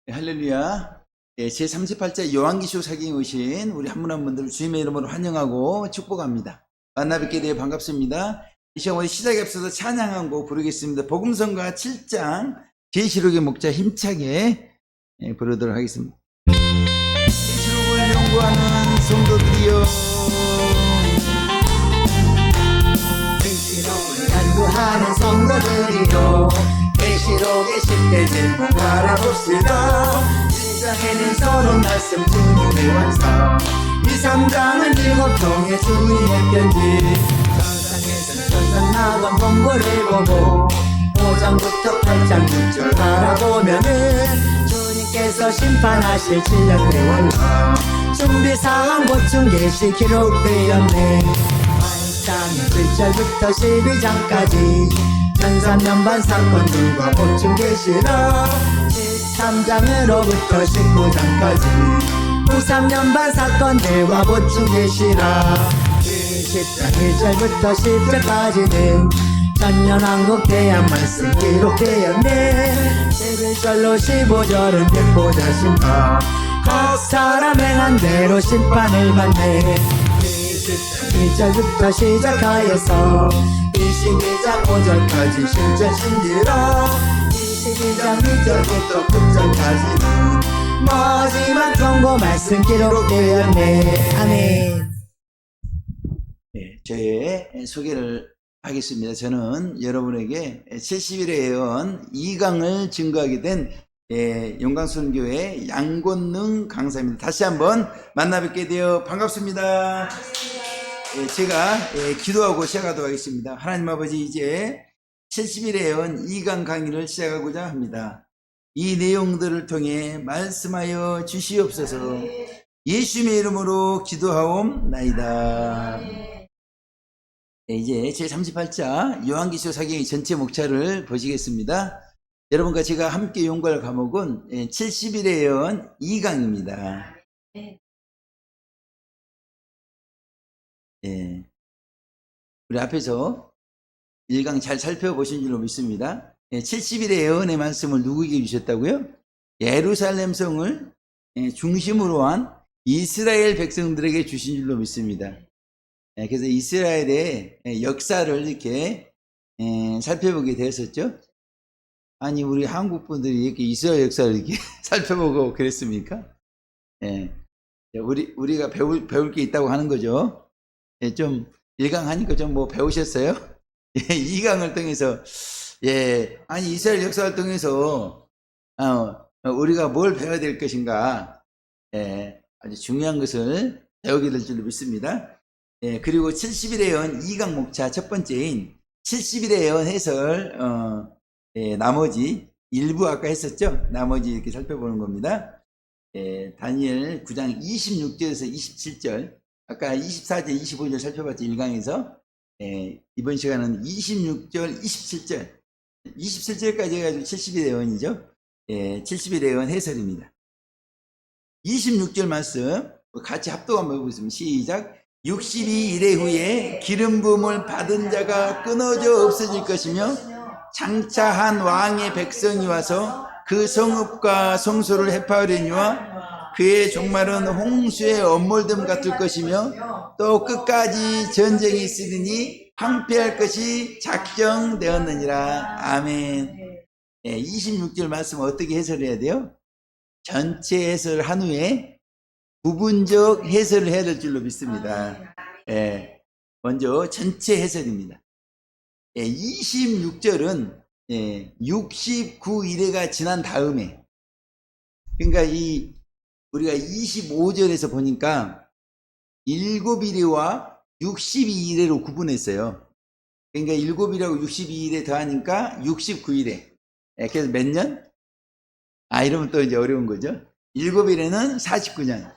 할렐루야. 제38자 요한기쇼 사경에 오신 우리 한 분 한 분들을 주님의 이름으로 환영하고 축복합니다. 만나 뵙게 되어 반갑습니다. 이 시간 우리 시작에 앞서서 찬양한 곡 부르겠습니다. 복음성가 7장 계시록의 목자 힘차게 부르도록 하겠습니다. 계시록을 연구하는 성도들이여, 계시록을 연구하는 성도들이여, 계시록의 10대 질문 바라봅시다. 1장에는 서론 말씀 주님의 완성, 2, 3장은 7통의 주님의 편지, 4장에서는 전산 나간 본고를 보고 5장부터 8장 6절 바라보면은 주님께서 심판하실 7년의 완성, 준비사항 보충 계시 기록되었네. 8장의 1절부터 12장까지 전산면반 사건들과 보충 계시라, 13장으로부터 19장까지 93년반 사건들과 보충 계시라, 20장 1절부터 10절까지는 전년왕국 대한 말씀 기록되었네. 11절로 15절은 백보자 심판, 각 사람 행한 대로 심판을 받네. 20장 1절부터 시작하여서 22장 5절까지 실전 신지라, 22장 2절부터 9절까지는 마지막 경고 말씀 기록되었네. 아멘. 저의 소개를 하겠습니다. 저는 여러분에게 70일의 예언 2강을 증거하게 된 용강순교회 양권능 강사입니다. 다시 한번 만나 뵙게 되어 반갑습니다. 제가 기도하고 시작하도록 하겠습니다. 하나님 아버지, 이제 70일의 예언 2강 강의를 시작하고자 합니다. 이 내용들을 통해 말씀하여 주시옵소서. 예수님의 이름으로 기도하옵나이다. 이제 제38자 요한기쇼 사경의 전체 목차를 보시겠습니다. 여러분과 제가 함께 연구할 과목은 70일의 예언 2강입니다. 우리 앞에서 1강 잘 살펴보신 줄로 믿습니다. 70일의 예언의 말씀을 누구에게 주셨다고요? 예루살렘 성을 중심으로 한 이스라엘 백성들에게 주신 줄로 믿습니다. 그래서 이스라엘의 역사를 이렇게 살펴보게 되었었죠. 아니, 우리 한국 분들이 이렇게 이스라엘 역사를 이렇게 살펴보고 그랬습니까? 우리가 배울 게 있다고 하는 거죠. 좀 1강 하니까 좀 뭐 배우셨어요? 2강을 통해서, 아니, 이스라엘 역사를 통해서 우리가 뭘 배워야 될 것인가, 아주 중요한 것을 배우게 될 줄로 믿습니다. 그리고 70일의 예언 2강 목차 첫 번째인 70일의 예언 해설, 나머지 일부 아까 했었죠? 나머지 이렇게 살펴보는 겁니다. 다니엘 9장 26절에서 27절, 아까 24절, 25절 살펴봤죠, 1강에서. 이번 시간은 26절, 27절, 27절까지 해가지고 70일의 예언이죠. 70일의 예언 해설입니다. 26절 말씀 같이 합독 한번 해보겠습니다. 시작. 62일의 후에 기름 부음을 받은 자가 끊어져 없어질 것이며, 장차 한 왕의 백성이 와서 그 성읍과 성소를 해파하려니와 그의 종말은 홍수의 엄몰됨 같을 것이며, 또 끝까지 전쟁이 있으리니 황폐할 것이 작정되었느니라. 아멘. 26절 말씀 어떻게 해설해야 돼요? 전체 해설을 한 후에 부분적 해설을 해야 될 줄로 믿습니다. 먼저 전체 해설입니다. 26절은 69일회가 지난 다음에, 그러니까 우리가 25절에서 보니까 7일회와 62일회로 구분했어요. 그러니까 7일하고 62일회 더하니까 69일회. 그래서 몇 년? 이러면 또 이제 어려운 거죠. 7일회는 49년,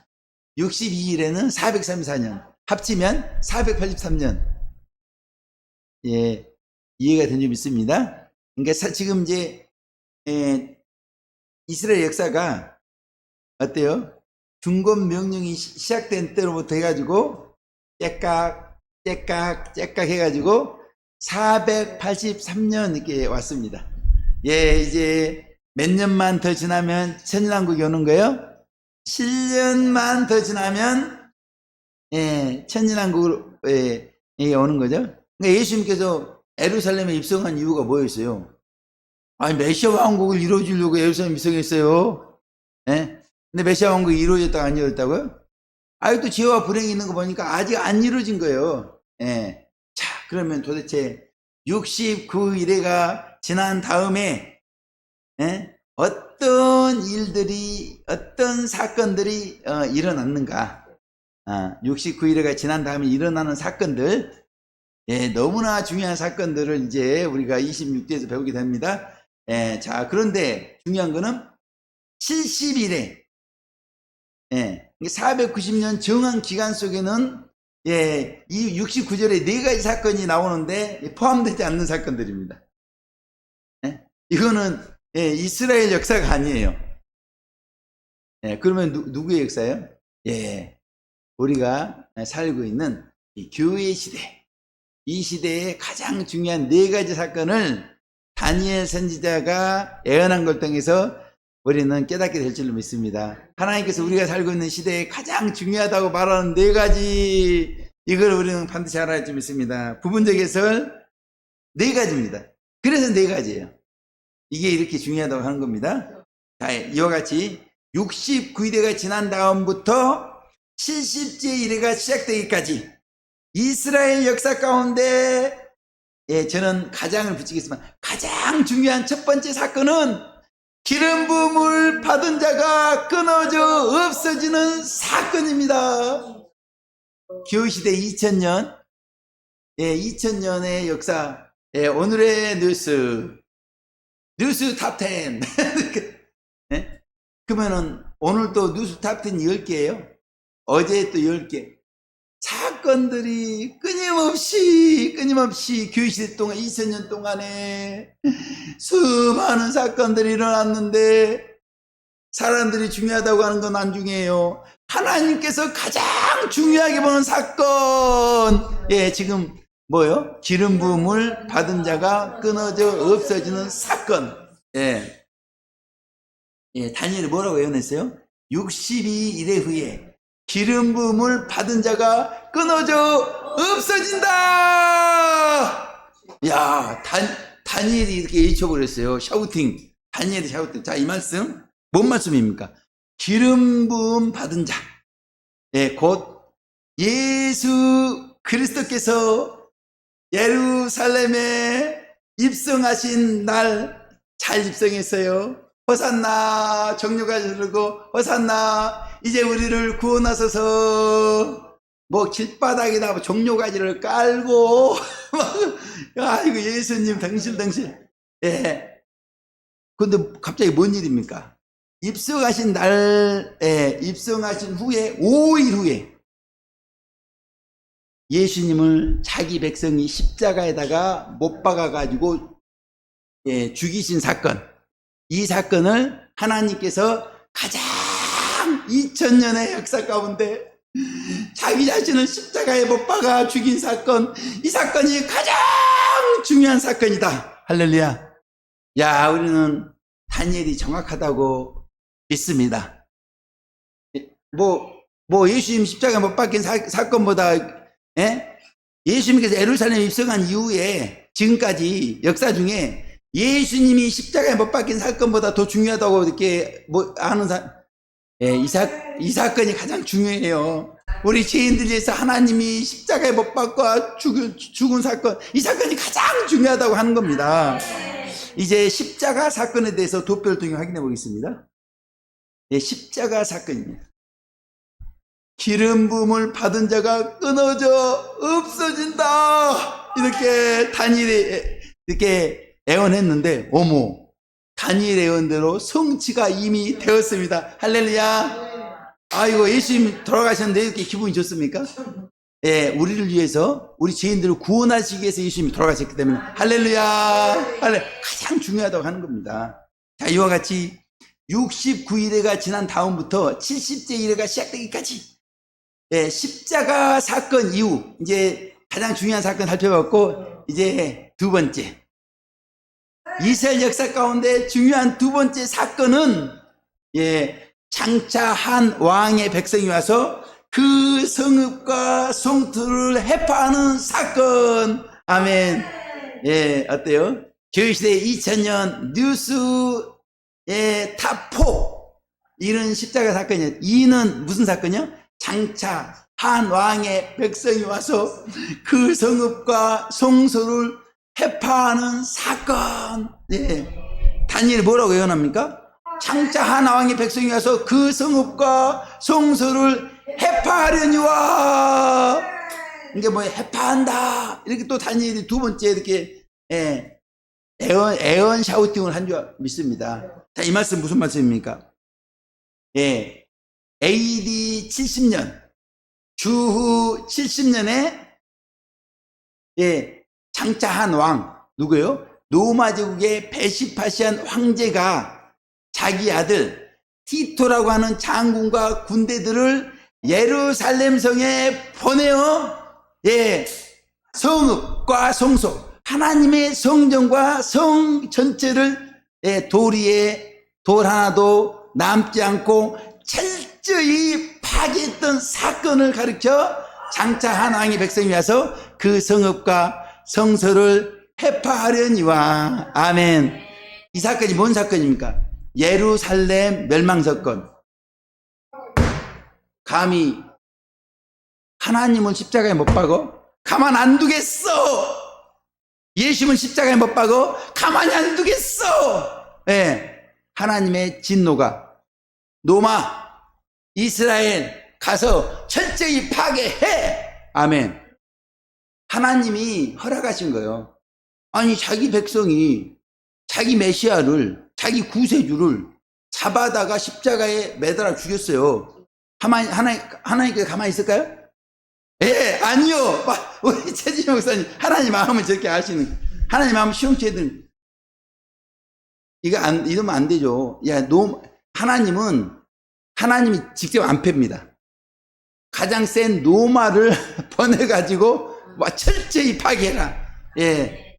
62일회는 434년, 합치면 483년. 이해가 된 줄 믿습니다. 그러니까 지금 이제 이스라엘 역사가 어때요? 중건 명령이 시작된 때로부터 해가지고 째깍 해가지고 483년 이렇게 왔습니다. 이제 몇 년만 더 지나면 천년왕국이 오는 거예요? 7년만 더 지나면 천년왕국으로 오는 거죠. 그러니까 예수님께서 예루살렘에 입성한 이유가 뭐였어요? 아니 메시아 왕국을 이루어주려고 예루살렘 입성했어요. 근데 메시아 왕국이 이루어졌다가 안 이루어졌다고요? 아직도 죄와 불행이 있는 거 보니까 아직 안 이루어진 거예요. 자, 그러면 도대체 69일회가 지난 다음에 어떤 일들이, 어떤 사건들이 일어났는가? 69일회가 지난 다음에 일어나는 사건들, 너무나 중요한 사건들을 이제 우리가 26대에서 배우게 됩니다. 자, 그런데 중요한 거는 70일에 490년 정한 기간 속에는 이 69절에 4가지 사건이 나오는데 포함되지 않는 사건들입니다. 이거는 이스라엘 역사가 아니에요. 그러면 누구의 역사예요? 우리가 살고 있는 이 교회 시대, 이 시대의 가장 중요한 4가지 사건을 다니엘 선지자가 예언한 걸 통해서 우리는 깨닫게 될 줄로 믿습니다. 하나님께서 우리가 살고 있는 시대에 가장 중요하다고 말하는 4가지, 이걸 우리는 반드시 알아야 할 줄 믿습니다. 부분적 해설 4가지입니다. 그래서 4가지예요. 이게 이렇게 중요하다고 하는 겁니다. 자, 이와 같이 69일회가 지난 다음부터 70제 일회가 시작되기까지 이스라엘 역사 가운데 저는 가장을 붙이겠지만 가장 중요한 첫 번째 사건은 기름 부음을 받은 자가 끊어져 없어지는 사건입니다. 교회시대 2000년, 2000년의 역사, 오늘의 뉴스 탑10. 그러면은 오늘 또 뉴스 탑10 10개예요. 어제 또 10개. 사건들이 끊임없이 교회시대 동안 2000년 동안에 수많은 사건들이 일어났는데 사람들이 중요하다고 하는 건 안 중요해요. 하나님께서 가장 중요하게 보는 사건, 지금 뭐요? 기름 부음을 받은 자가 끊어져 없어지는 사건. 다니엘이 뭐라고 예언했어요? 62일의 후에 기름 부음을 받은 자가 끊어져 없어진다. 야, 다니엘이 이렇게 외쳐버렸어요. 샤우팅. 다니엘이 샤우팅. 자, 이 말씀 뭔 말씀입니까? 기름 부음 받은 자, 곧 예수 그리스도께서 예루살렘에 입성하신 날 잘 입성했어요. 호산나, 정료가 흐르고 호산나, 이제 우리를 구원하소서. 뭐 길바닥에다 종료가지를 깔고 아이고 예수님 덩실덩실. 근데 갑자기 뭔 일입니까? 입성하신 날에, 입성하신 후에 5일 후에 예수님을 자기 백성이 십자가에다가 못 박아가지고 죽이신 사건, 이 사건을 하나님께서 가장 2000년의 역사 가운데 자기 자신을 십자가에 못 박아 죽인 사건, 이 사건이 가장 중요한 사건이다. 할렐루야. 야, 우리는 다니엘이 정확하다고 믿습니다. 뭐 예수님 십자가에 못 박힌 사건보다 예수님께서 예루살렘에 입성한 이후에 지금까지 역사 중에 예수님이 십자가에 못 박힌 사건보다 더 중요하다고 이렇게 아는 이 사건이 가장 중요해요. 우리 죄인들 위해서 하나님이 십자가에 못 박아 죽은 사건, 이 사건이 가장 중요하다고 하는 겁니다. 이제 십자가 사건에 대해서 도표를 통해 확인해 보겠습니다. 십자가 사건입니다. 기름 부음을 받은 자가 끊어져 없어진다. 이렇게 다니엘이 이렇게 애원했는데, 어머, 다니엘 애원대로 성취가 이미 되었습니다. 할렐루야. 아이고, 예수님 돌아가셨는데 이렇게 기분이 좋습니까? 우리를 위해서, 우리 죄인들을 구원하시기 위해서 예수님이 돌아가셨기 때문에 할렐루야. 가장 중요하다고 하는 겁니다. 자, 이와 같이 69일회가 지난 다음부터 70제 일회가 시작되기까지 십자가 사건 이후 이제 가장 중요한 사건 살펴봤고, 이제 두 번째 이스라엘 역사 가운데 중요한 두 번째 사건은 장차 한 왕의 백성이 와서 그 성읍과 성토를 해파하는 사건. 아멘. 어때요? 교회시대 2000년 뉴스의 탑4 이런 십자가 사건이에요. 이는 무슨 사건이요? 장차 한 왕의 백성이 와서 그 성읍과 성소를 해파하는 사건. 다니엘이 뭐라고 예언합니까? 장차 한 왕의 백성이 와서 그 성읍과 성소를 해파하려니와. 이게 뭐 해파한다. 이렇게 또 다니엘이 두 번째 이렇게 애원 샤우팅을 한 줄 믿습니다. 자, 이 말씀 무슨 말씀입니까? AD 70년 주후 70년에 장차 한 왕 누구예요? 로마 제국의 베시파시안 황제가 자기 아들 티토라고 하는 장군과 군대들을 예루살렘 성에 보내어 성읍과 성소 하나님의 성전과 성 전체를 돌 하나도 남지 않고 철저히 파괴했던 사건을 가르쳐 장차 한 왕의 백성이 와서 그 성읍과 성소를 해파하려니와. 아멘. 이 사건이 뭔 사건입니까? 예루살렘 멸망 사건. 감히 하나님을 십자가에 못 박어? 가만 안 두겠어. 예수님은 십자가에 못 박어? 가만히 안 두겠어. 하나님의 진노가 로마 이스라엘 가서 철저히 파괴해. 아멘. 하나님이 허락하신 거예요. 아니 자기 백성이 자기 메시아를 자기 구세주를 잡아다가 십자가에 매달아 죽였어요. 하나님께서 가만히 있을까요? 아니요. 우리 최진영 목사님 하나님 마음을 저렇게 아시는, 하나님 마음 시험치 해드는, 이러면 안 되죠. 하나님이 직접 안 팹니다. 가장 센 노마를 보내가지고 철저히 파괴해라.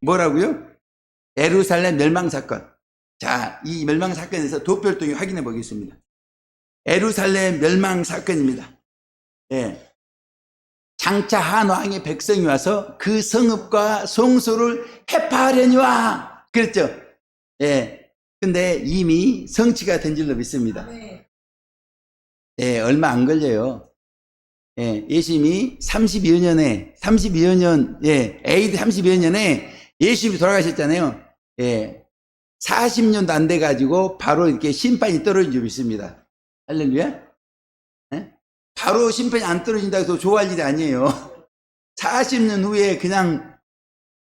뭐라고요? 예루살렘 멸망 사건. 자, 이 멸망 사건에 대해서 도표를 확인해 보겠습니다. 예루살렘 멸망 사건입니다. 장차 한 왕의 백성이 와서 그 성읍과 성소를 해파하려니와 그랬죠. 근데 이미 성취가 된 줄로 믿습니다. 얼마 안 걸려요. 예수님이 32여 년, AD 32여 년에 예수님이 돌아가셨잖아요. 40년도 안 돼가지고 바로 이렇게 심판이 떨어진 줄 믿습니다. 할렐루야. 바로 심판이 안 떨어진다고 해서 좋아할 일이 아니에요. 40년 후에 그냥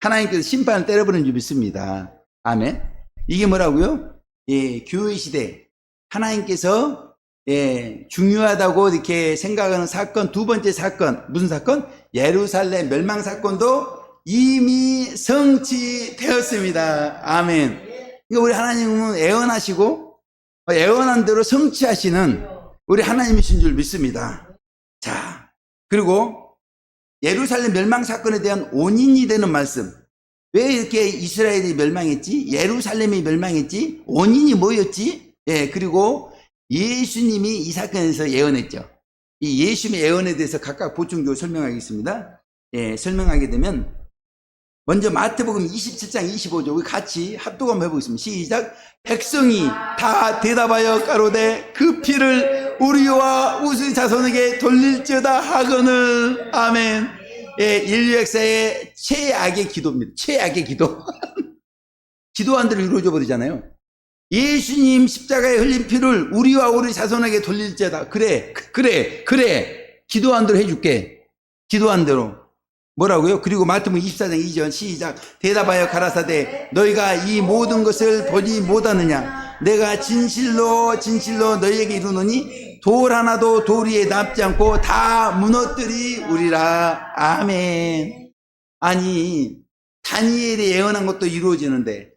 하나님께서 심판을 때려버리는 줄 믿습니다. 아멘. 이게 뭐라고요? 교회 시대 하나님께서 중요하다고 이렇게 생각하는 사건, 두 번째 사건, 무슨 사건? 예루살렘 멸망 사건도 이미 성취되었습니다. 아멘. 그러니까 우리 하나님은 애원하시고 애원한 대로 성취하시는 우리 하나님이신 줄 믿습니다. 자, 그리고 예루살렘 멸망 사건에 대한 원인이 되는 말씀. 왜 이렇게 이스라엘이 멸망했지? 예루살렘이 멸망했지? 원인이 뭐였지? 그리고 예수님이 이 사건에서 예언했죠. 이 예수님의 예언에 대해서 각각 보충적으로 설명하겠습니다. 설명하게 되면 먼저 마태복음 27장 25절 우리 같이 합독 한번 해보겠습니다. 시작. 백성이 다 대답하여 가로되 그 피를 우리와 우리 자손에게 돌릴지어다 하거늘. 아멘. 인류 역사의 최악의 기도입니다. 최악의 기도. 기도한 대로 이루어져 버리잖아요. 예수님 십자가에 흘린 피를 우리와 우리 자손에게 돌릴지어다. 그래. 기도한 대로 해줄게. 기도한 대로. 뭐라고요? 그리고 마태복음 24장 2절 시작. 대답하여 가라사대 너희가 이 모든 것을 보지 못하느냐. 내가 진실로 너희에게 이르노니 돌 하나도 돌 위에 남지 않고 다 무너뜨리우리라. 아멘. 아니 다니엘이 예언한 것도 이루어지는데,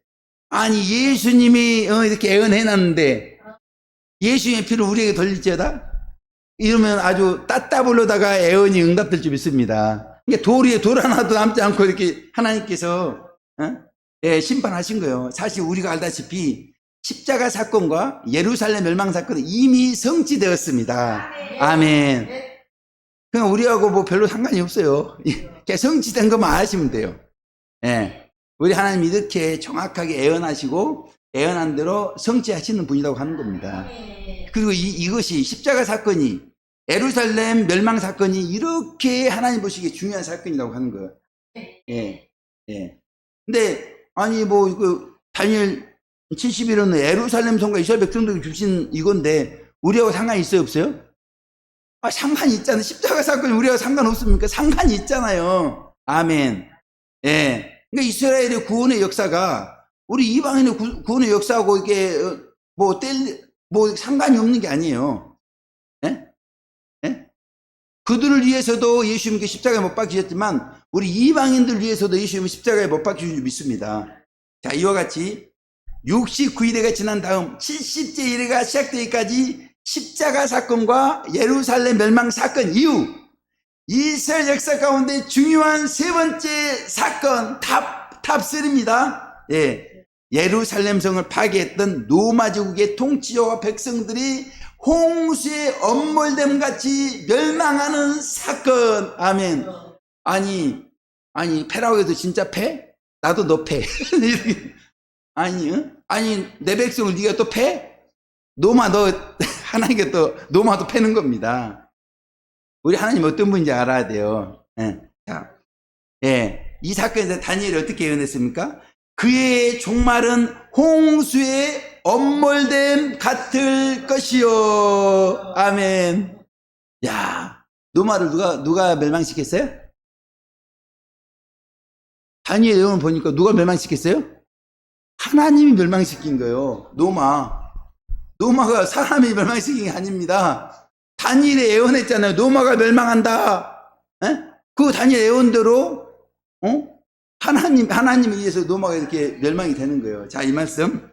아니 예수님이 이렇게 예언해놨는데 예수님의 피를 우리에게 돌릴지어다? 이러면 아주 따따블로다가 예언이 응답될 줄 믿습니다. 그러니까 돌 위에 돌 하나도 남지 않고 이렇게 하나님께서 예, 심판하신 거예요. 사실 우리가 알다시피 십자가 사건과 예루살렘 멸망 사건은 이미 성취되었습니다. 아멘. 그냥 우리하고 뭐 별로 상관이 없어요. 그냥 성취된 것만 아시면 돼요. 예. 우리 하나님이 이렇게 정확하게 예언하시고 예언한 대로 성취하시는 분이라고 하는 겁니다. 그리고 이것이 십자가 사건이 예루살렘 멸망 사건이 이렇게 하나님 보시기에 중요한 사건이라고 하는 거예요. 예. 예. 근데 아니 뭐 이거 다니엘 70일은 예루살렘 성과 이스라엘 백성들이 주신 이건데 우리하고 상관이 있어요, 없어요? 아, 상관이 있잖아요. 십자가 사건이 우리하고 상관없습니까? 상관이 있잖아요. 아멘. 예. 그러니까 이스라엘의 구원의 역사가 우리 이방인의 구원의 역사하고 이게 뭐 상관이 없는 게 아니에요. 예? 예? 그들을 위해서도 예수님께 십자가에 못 박히셨지만 우리 이방인들 위해서도 예수님은 십자가에 못 박히신 줄 믿습니다. 자, 이와 같이 69일회가 지난 다음 70째 일회가 시작되기까지 십자가 사건과 예루살렘 멸망 사건 이후 이스라엘 역사 가운데 중요한 세 번째 사건 탑3입니다. 예. 예루살렘 성을 파괴했던 로마 제국의 통치자와 백성들이 홍수의 엄몰됨 같이 멸망하는 사건. 아멘. 아니 패라고 해도 진짜 패? 나도 너 패. 아니 내 백성을 네가 또 패? 노마 너 하나님께 또 노마도 패는 겁니다. 우리 하나님 어떤 분인지 알아야 돼요. 예. 자, 예. 이 사건에서 다니엘이 어떻게 예언했습니까? 그의 종말은 홍수의 엄몰됨 같을 것이요. 아멘. 야, 노마를 누가 멸망시켰어요? 다니엘 예언을 보니까 누가 멸망시켰어요? 하나님이 멸망시킨 거예요. 노마가 사람이 멸망시킨 게 아닙니다. 다니엘이 예언했잖아요. 노마가 멸망한다. 에? 그 다니엘 예언대로 하나님에 의해서 노마가 이렇게 멸망이 되는 거예요. 자, 이 말씀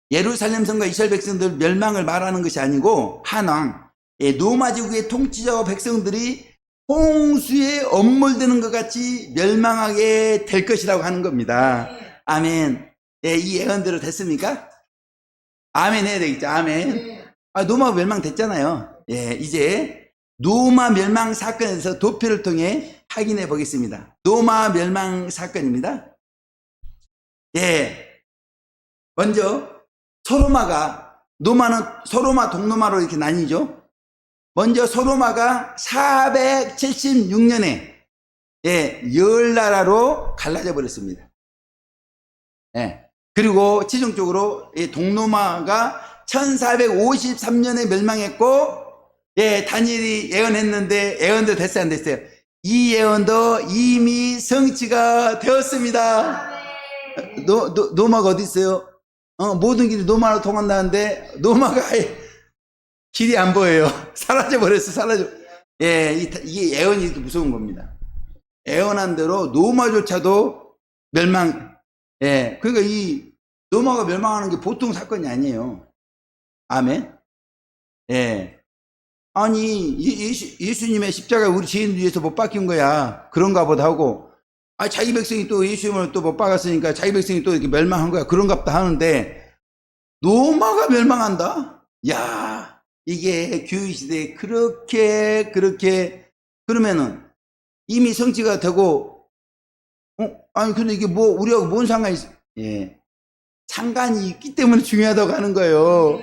예루살렘 성과 이스라엘 백성들 멸망을 말하는 것이 아니고 한왕 노마 제국의 통치자와 백성들이 홍수에 엄몰되는 것 같이 멸망하게 될 것이라고 하는 겁니다. 아멘. 예, 이 예언대로 됐습니까? 아멘 해야 되겠죠. 아멘. 아, 노마 멸망됐잖아요. 예, 이제 노마 멸망 사건에서 도표를 통해 확인해 보겠습니다. 노마 멸망 사건입니다. 예. 먼저 노마는 소로마 동로마로 이렇게 나뉘죠. 먼저 소로마가 476년에 열 나라로 갈라져 버렸습니다. 예. 그리고 최종적으로 동로마가 1453년에 멸망했고, 다니엘이 예언했는데 예언도 됐어요, 안 됐어요? 이 예언도 이미 성취가 되었습니다. 노마가 어디 있어요? 모든 길이 노마로 통한다는데 노마가 길이 안 보여요. 사라져 버렸어. 이게 예언이 이렇게 무서운 겁니다. 예언한 대로 노마조차도 멸망. 그러니까 이 노마가 멸망하는 게 보통 사건이 아니에요. 아멘. 아니 예수님의 십자가 우리 죄인들 위해서 못 박힌 거야. 그런가 보다 하고, 자기 백성이 또 예수님을 또 못 박았으니까 자기 백성이 또 이렇게 멸망한 거야. 그런가 보다 하는데 노마가 멸망한다? 야, 이게 교회 시대에 그렇게 그러면은 이미 성취가 되고, 근데 이게 뭐 우리하고 뭔 상관이 있어? 상관이 있기 때문에 중요하다고 하는 거예요.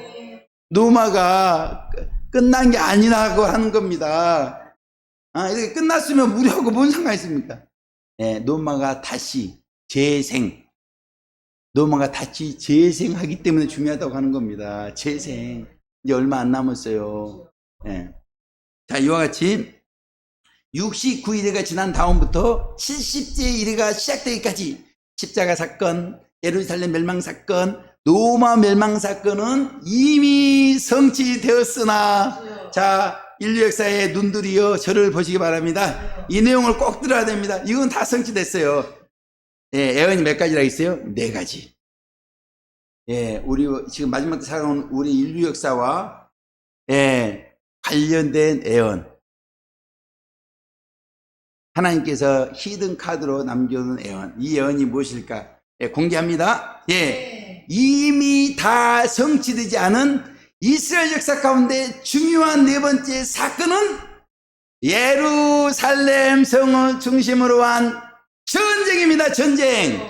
노마가 끝난 게 아니라고 하는 겁니다. 이렇게 끝났으면 우리하고 뭔 상관이 있습니까? 노마가 다시 재생하기 때문에 중요하다고 하는 겁니다. 재생. 이제 얼마 안 남았어요. 자, 이와 같이 69일회가 지난 다음부터 70째 일회가 시작되기까지 십자가 사건, 예루살렘 멸망 사건, 노마 멸망 사건은 이미 성취되었으나, 자, 인류 역사의 눈들이여 저를 보시기 바랍니다. 이 내용을 꼭 들어야 됩니다. 이건 다 성취됐어요. 예언이 몇 가지라 있어요? 4가지. 우리 지금 마지막 때 살아온 우리 인류 역사와 관련된 예언. 하나님께서 히든 카드로 남겨놓은 예언. 이 예언이 무엇일까? 예, 공개합니다. 예, 이미 다 성취되지 않은 이스라엘 역사 가운데 중요한 네 번째 사건은 예루살렘 성을 중심으로 한 전쟁입니다. 전쟁.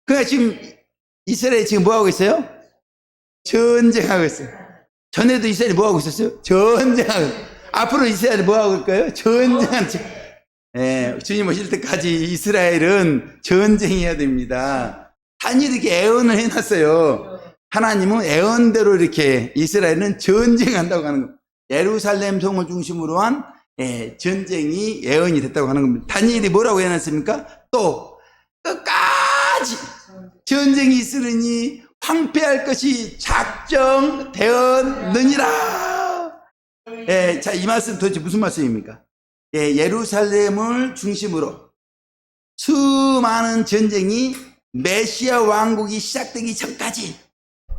그러니까 지금 이스라엘이 지금 뭐 하고 있어요? 전쟁하고 있어요. 전에도 이스라엘이 뭐 하고 있었어요? 전쟁하고. 앞으로 이스라엘이 뭐 하고 있을까요? 전쟁하는. 예, 주님 오실 때까지 이스라엘은 전쟁해야 됩니다. 단일히 이렇게 애언을 해놨어요. 하나님은 애언대로 이렇게 이스라엘은 전쟁한다고 하는 겁니다. 예루살렘 성을 중심으로 한 전쟁이 예언이 됐다고 하는 겁니다. 다니엘이 뭐라고 해놨습니까? 또 끝까지 전쟁이 있으니 황폐할 것이 작정되었느니라. 예, 자, 이 말씀 도대체 무슨 말씀입니까? 예, 예루살렘을 중심으로 수많은 전쟁이 메시아 왕국이 시작되기 전까지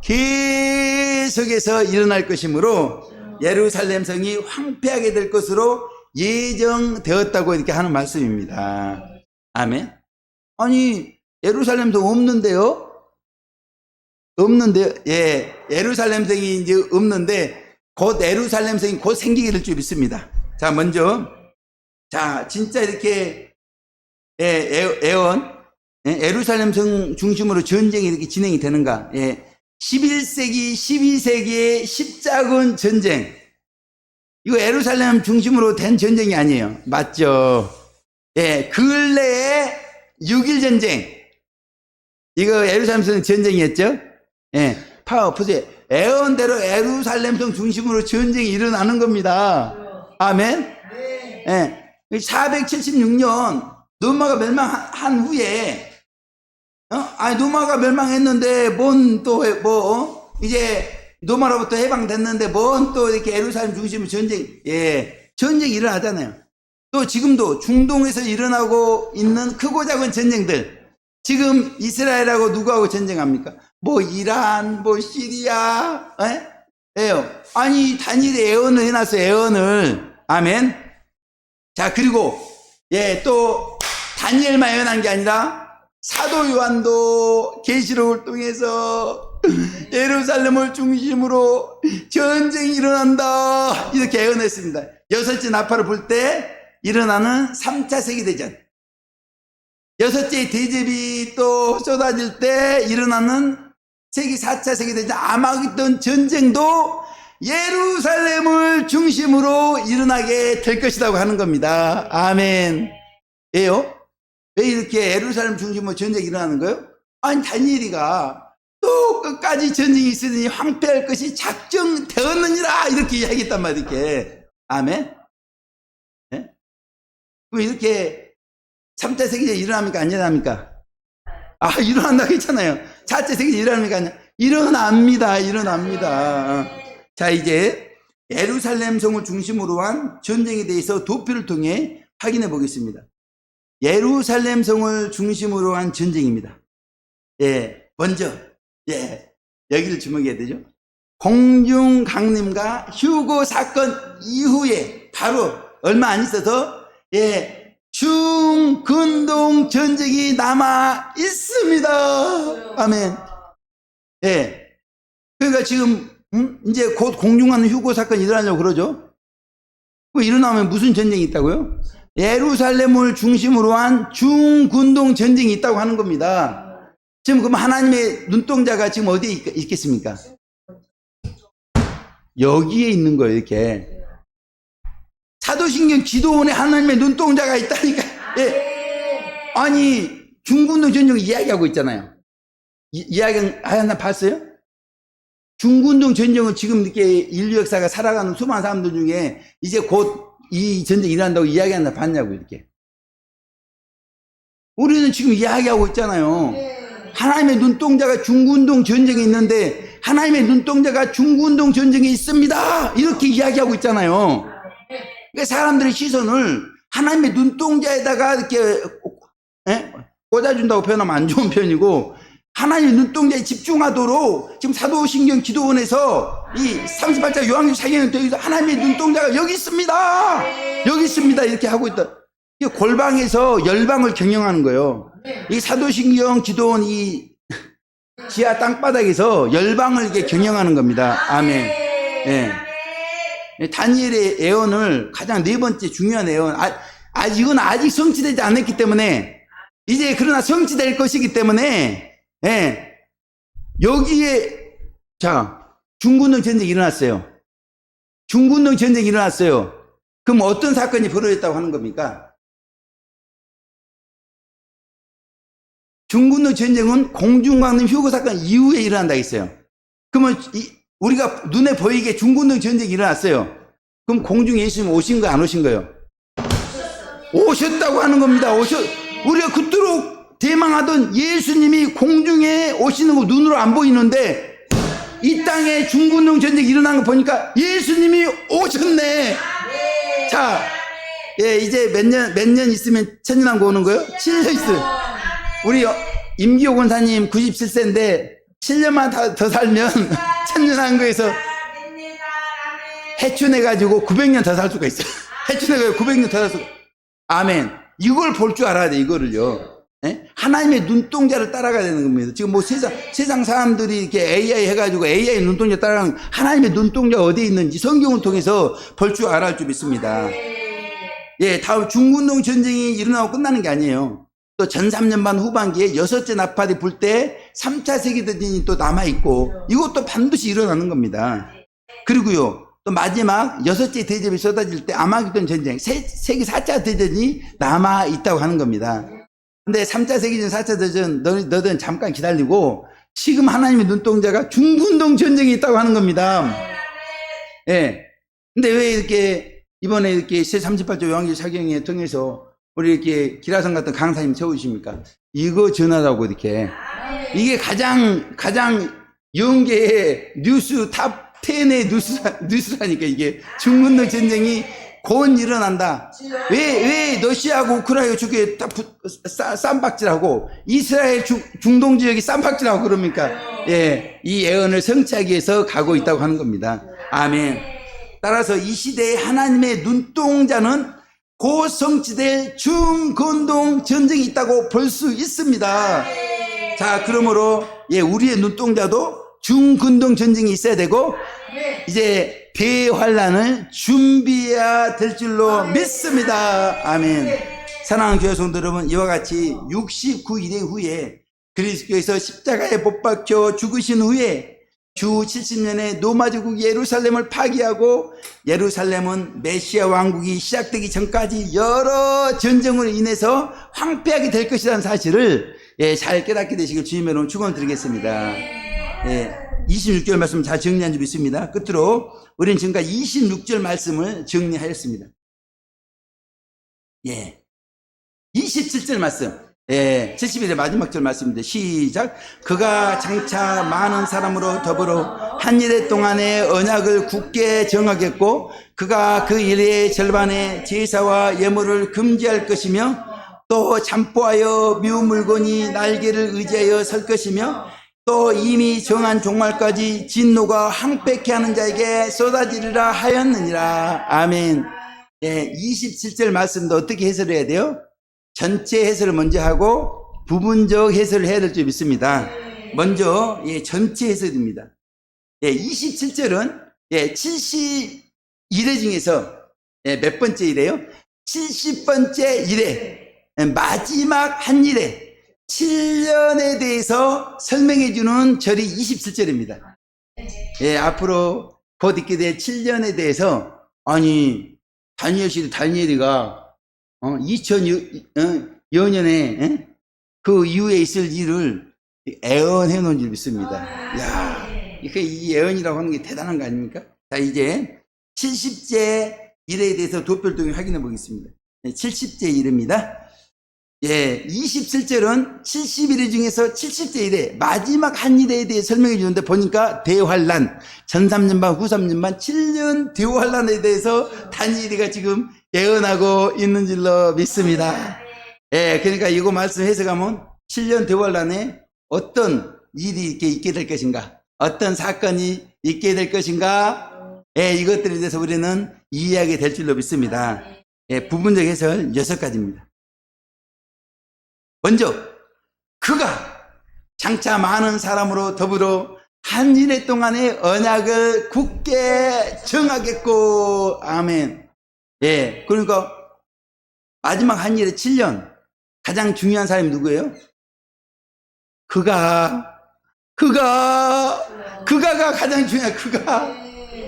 계속해서 일어날 것이므로 예루살렘 성이 황폐하게 될 것으로 예정되었다고 이렇게 하는 말씀입니다. 아멘. 아니, 예루살렘 성 없는데요? 없는데요? 예, 예루살렘 성이 이제 없는데 곧 예루살렘 성이 곧 생기게 될 줄 믿습니다. 자, 먼저, 자, 진짜 이렇게 예언, 예루살렘 성 중심으로 전쟁이 이렇게 진행이 되는가? 예. 11세기, 12세기의 십자군 전쟁. 이거 예루살렘 중심으로 된 전쟁이 아니에요. 맞죠? 예, 근래에 6.1 전쟁. 이거 예루살렘 성 전쟁이었죠? 예, 보세요. 예언대로 예루살렘 성 중심으로 전쟁이 일어나는 겁니다. 아멘? 예, 476년 로마가 멸망한 후에 로마가 멸망했는데, 이제, 로마로부터 해방됐는데, 또 이렇게 예루살렘 중심으로 전쟁이 일어나잖아요. 또 지금도 중동에서 일어나고 있는 크고 작은 전쟁들, 지금 이스라엘하고 누구하고 전쟁합니까? 이란, 시리아, 예요. 아니, 단일히 애언을 해놨어요, 애언을. 아멘. 자, 그리고, 또, 다니엘만 애언한 게 아니라, 사도 요한도 계시록을 통해서 예루살렘을 중심으로 전쟁이 일어난다 이렇게 예언했습니다. 여섯째 나팔을 불 때 일어나는 3차 세계대전, 여섯째 대접이 또 쏟아질 때 일어나는 4차 세계대전 아마겟돈 전쟁도 예루살렘을 중심으로 일어나게 될 것이라고 하는 겁니다. 아멘. 왜요? 왜 이렇게 예루살렘 중심으로 전쟁이 일어나는 거예요? 아니, 다니엘이가 또 끝까지 전쟁이 있으니 황폐할 것이 작정되었느니라 이렇게 이야기했단 말이에요. 이렇게. 아멘. 네? 그럼 이렇게 3차 세계대전이 일어납니까? 안 일어납니까? 일어난다고 했잖아요. 4차 세계대전이 일어납니까? 일어납니다. 일어납니다. 자, 이제 예루살렘 성을 중심으로 한 전쟁에 대해서 도표를 통해 확인해 보겠습니다. 예루살렘 성을 중심으로 한 전쟁입니다. 예, 먼저, 여기를 주목해야 되죠. 공중 강림과 휴고 사건 이후에 바로 얼마 안 있어서, 중근동 전쟁이 남아 있습니다. 아멘. 예. 그러니까 지금, 이제 곧 공중하는 휴고 사건이 일어나려고 그러죠. 일어나면 무슨 전쟁이 있다고요? 예루살렘을 중심으로 한 중군동 전쟁이 있다고 하는 겁니다. 지금 그럼 하나님의 눈동자가 지금 어디에 있겠습니까? 여기에 있는 거예요, 이렇게. 사도신경 기도원에 하나님의 눈동자가 있다니까. 예. 아니, 중군동 전쟁 이야기하고 있잖아요. 이야기 하나 봤어요? 중군동 전쟁은 지금 이렇게 인류 역사가 살아가는 수많은 사람들 중에 이제 곧 이 전쟁이 일어난다고 이야기한다 봤냐고, 이렇게. 우리는 지금 이야기하고 있잖아요. 하나님의 눈동자가 중군동 전쟁에 있는데, 하나님의 눈동자가 중군동 전쟁에 있습니다. 이렇게 이야기하고 있잖아요. 그러니까 사람들의 시선을 하나님의 눈동자에다가 이렇게, 꽂아준다고 표현하면 안 좋은 표현이고, 하나님의 눈동자에 집중하도록 지금 사도신경 기도원에서 이 38장 요한계시록 사경에 되어서 하나님의 눈동자가 여기 있습니다. 여기 있습니다. 이렇게 하고 있다. 이 골방에서 열방을 경영하는 거예요. 이 사도신경 기도원 이 지하 땅바닥에서 열방을 이렇게 경영하는 겁니다. 아멘. 예. 다니엘의 예언을 가장 네 번째 중요한 예언. 이건 아직 성취되지 않았기 때문에 이제 그러나 성취될 것이기 때문에 예. 여기에 중군동 전쟁이 일어났어요. 중군동 전쟁이 일어났어요. 그럼 어떤 사건이 벌어졌다고 하는 겁니까? 중군동 전쟁은 공중강림 휴거 사건 이후에 일어난다 했어요. 그러면 우리가 눈에 보이게 중군동 전쟁이 일어났어요. 그럼 공중에 예수님 오신 거 안 오신 거예요? 오셨다고 하는 겁니다. 우리가 그토록 대망하던 예수님이 공중에 오시는 거 눈으로 안 보이는데 이 땅에 중군동 전쟁이 일어난 거 보니까 예수님이 오셨네. 자, 예, 이제 몇 년 있으면 천년왕국 오는 거예요? 7년 있어요. 우리 임기호 권사님 97세인데 7년만 더 살면 천년왕국에서 해춘해가지고 900년 더 살 수가 있어요. 해춘해가지고 900년 더 살 수가. 아멘. 이걸 볼 줄 알아야 돼, 이거를요. 예? 하나님의 눈동자를 따라가야 되는 겁니다. 지금 뭐 세상 사람들이 이렇게 AI 해가지고 AI 눈동자 따라가는 하나님의 눈동자가 어디에 있는지 성경을 통해서 볼 줄 알아야 줄 믿습니다. 예, 다음 중군동 전쟁이 일어나고 끝나는 게 아니에요. 또 전 3년 반 후반기에 여섯째 나팔이 불 때 3차 세계대전이 또 남아있고 이것도 반드시 일어나는 겁니다. 그리고요, 또 마지막 여섯째 대접이 쏟아질 때 아마겟돈 전쟁, 세계 4차 대전이 남아있다고 하는 겁니다. 근데 3차 세계대전, 4차 대전 너희들은 잠깐 기다리고 지금 하나님의 눈동자가 중군동 전쟁이 있다고 하는 겁니다. 예. 근데 왜 이렇게 이번에 이렇게 제38조 요한계시록 사경에 통해서 우리 이렇게 기라성 같은 강사님 세우십니까? 이거 전하라고 이렇게. 이게 가장 영계의 뉴스 탑 10의 뉴스라니까 이게 중군동 전쟁이 곧 일어난다. 왜 러시아하고 우크라이나가 저게 쌈박질하고 이스라엘 중동 지역이 쌈박질하고 그럽니까? 예, 이 예언을 성취하기 위해서 가고 있다고 하는 겁니다. 아멘. 따라서 이 시대에 하나님의 눈동자는 곧 성취될 중군동 전쟁이 있다고 볼 수 있습니다. 자, 그러므로 예, 우리의 눈동자도 중군동 전쟁이 있어야 되고 이제 대환란을 준비해야 될 줄로 믿습니다. 아멘. 사랑하는 교회 성도 여러분, 이와 같이 69일의 후에 그리스도께서 십자가에 못 박혀 죽으신 후에 주 70년에 로마제국 예루살렘을 파기하고 예루살렘은 메시아 왕국이 시작되기 전까지 여러 전쟁으로 인해서 황폐하게 될 것이라는 사실을 잘 깨닫게 되시길 주님의 이름으로 축원드리겠습니다. 26절 말씀 잘 정리한 줄 믿습니다. 끝으로 우리는 지금까지 26절 말씀을 정리하였습니다. 27절 말씀. 70일의 마지막 절 말씀입니다. 시작. 그가 장차 많은 사람으로 더불어 한 일의 동안에 언약을 굳게 정하겠고 그가 그 일의 절반에 제사와 예물을 금지할 것이며 또 잠포하여 미운 물건이 날개를 의지하여 설 것이며 또 이미 정한 종말까지 진노가 황폐케 하는 자에게 쏟아지리라 하였느니라. 아멘. 27절 말씀도 어떻게 해설해야 돼요? 전체 해설을 먼저 하고 부분적 해설을 해야 될 줄 믿습니다. 먼저 전체 해설입니다. 27절은 71회 중에서 몇 번째 일이에요? 70번째 일회, 마지막 한 일회 7년에 대해서 설명해 주는 절이 27절입니다. 앞으로 곧 있게 될 7년에 대해서 아니 다니엘이가 2000여년에 그 이후에 있을 일을 예언해 놓은 줄 믿습니다. 야, 이 예언이라고 하는 게 대단한 거 아닙니까? 자, 이제 70제 일에 대해서 도별동을 확인해 보겠습니다. 70제 일입니다. 27절은 71일 중에서 70제 일에 마지막 한 일에 대해 설명해 주는데 보니까 대환란, 전 3년 반, 후 3년 반, 7년 대환란에 대해서 다니엘이가 지금 예언하고 있는 줄로 믿습니다. 그러니까 이거 말씀 해석하면 7년 대환란에 어떤 일이 이렇게 있게 될 것인가, 어떤 사건이 있게 될 것인가, 이것들에 대해서 우리는 이해하게 될 줄로 믿습니다. 예, 부분적 해설 6가지입니다. 먼저, 그가 장차 많은 사람으로 더불어 한 일해 동안의 언약을 굳게 정하겠고, 아멘. 예, 그러니까 마지막 한 일에 7년 가장 중요한 사람이 누구예요? 그가가 가장 중요한,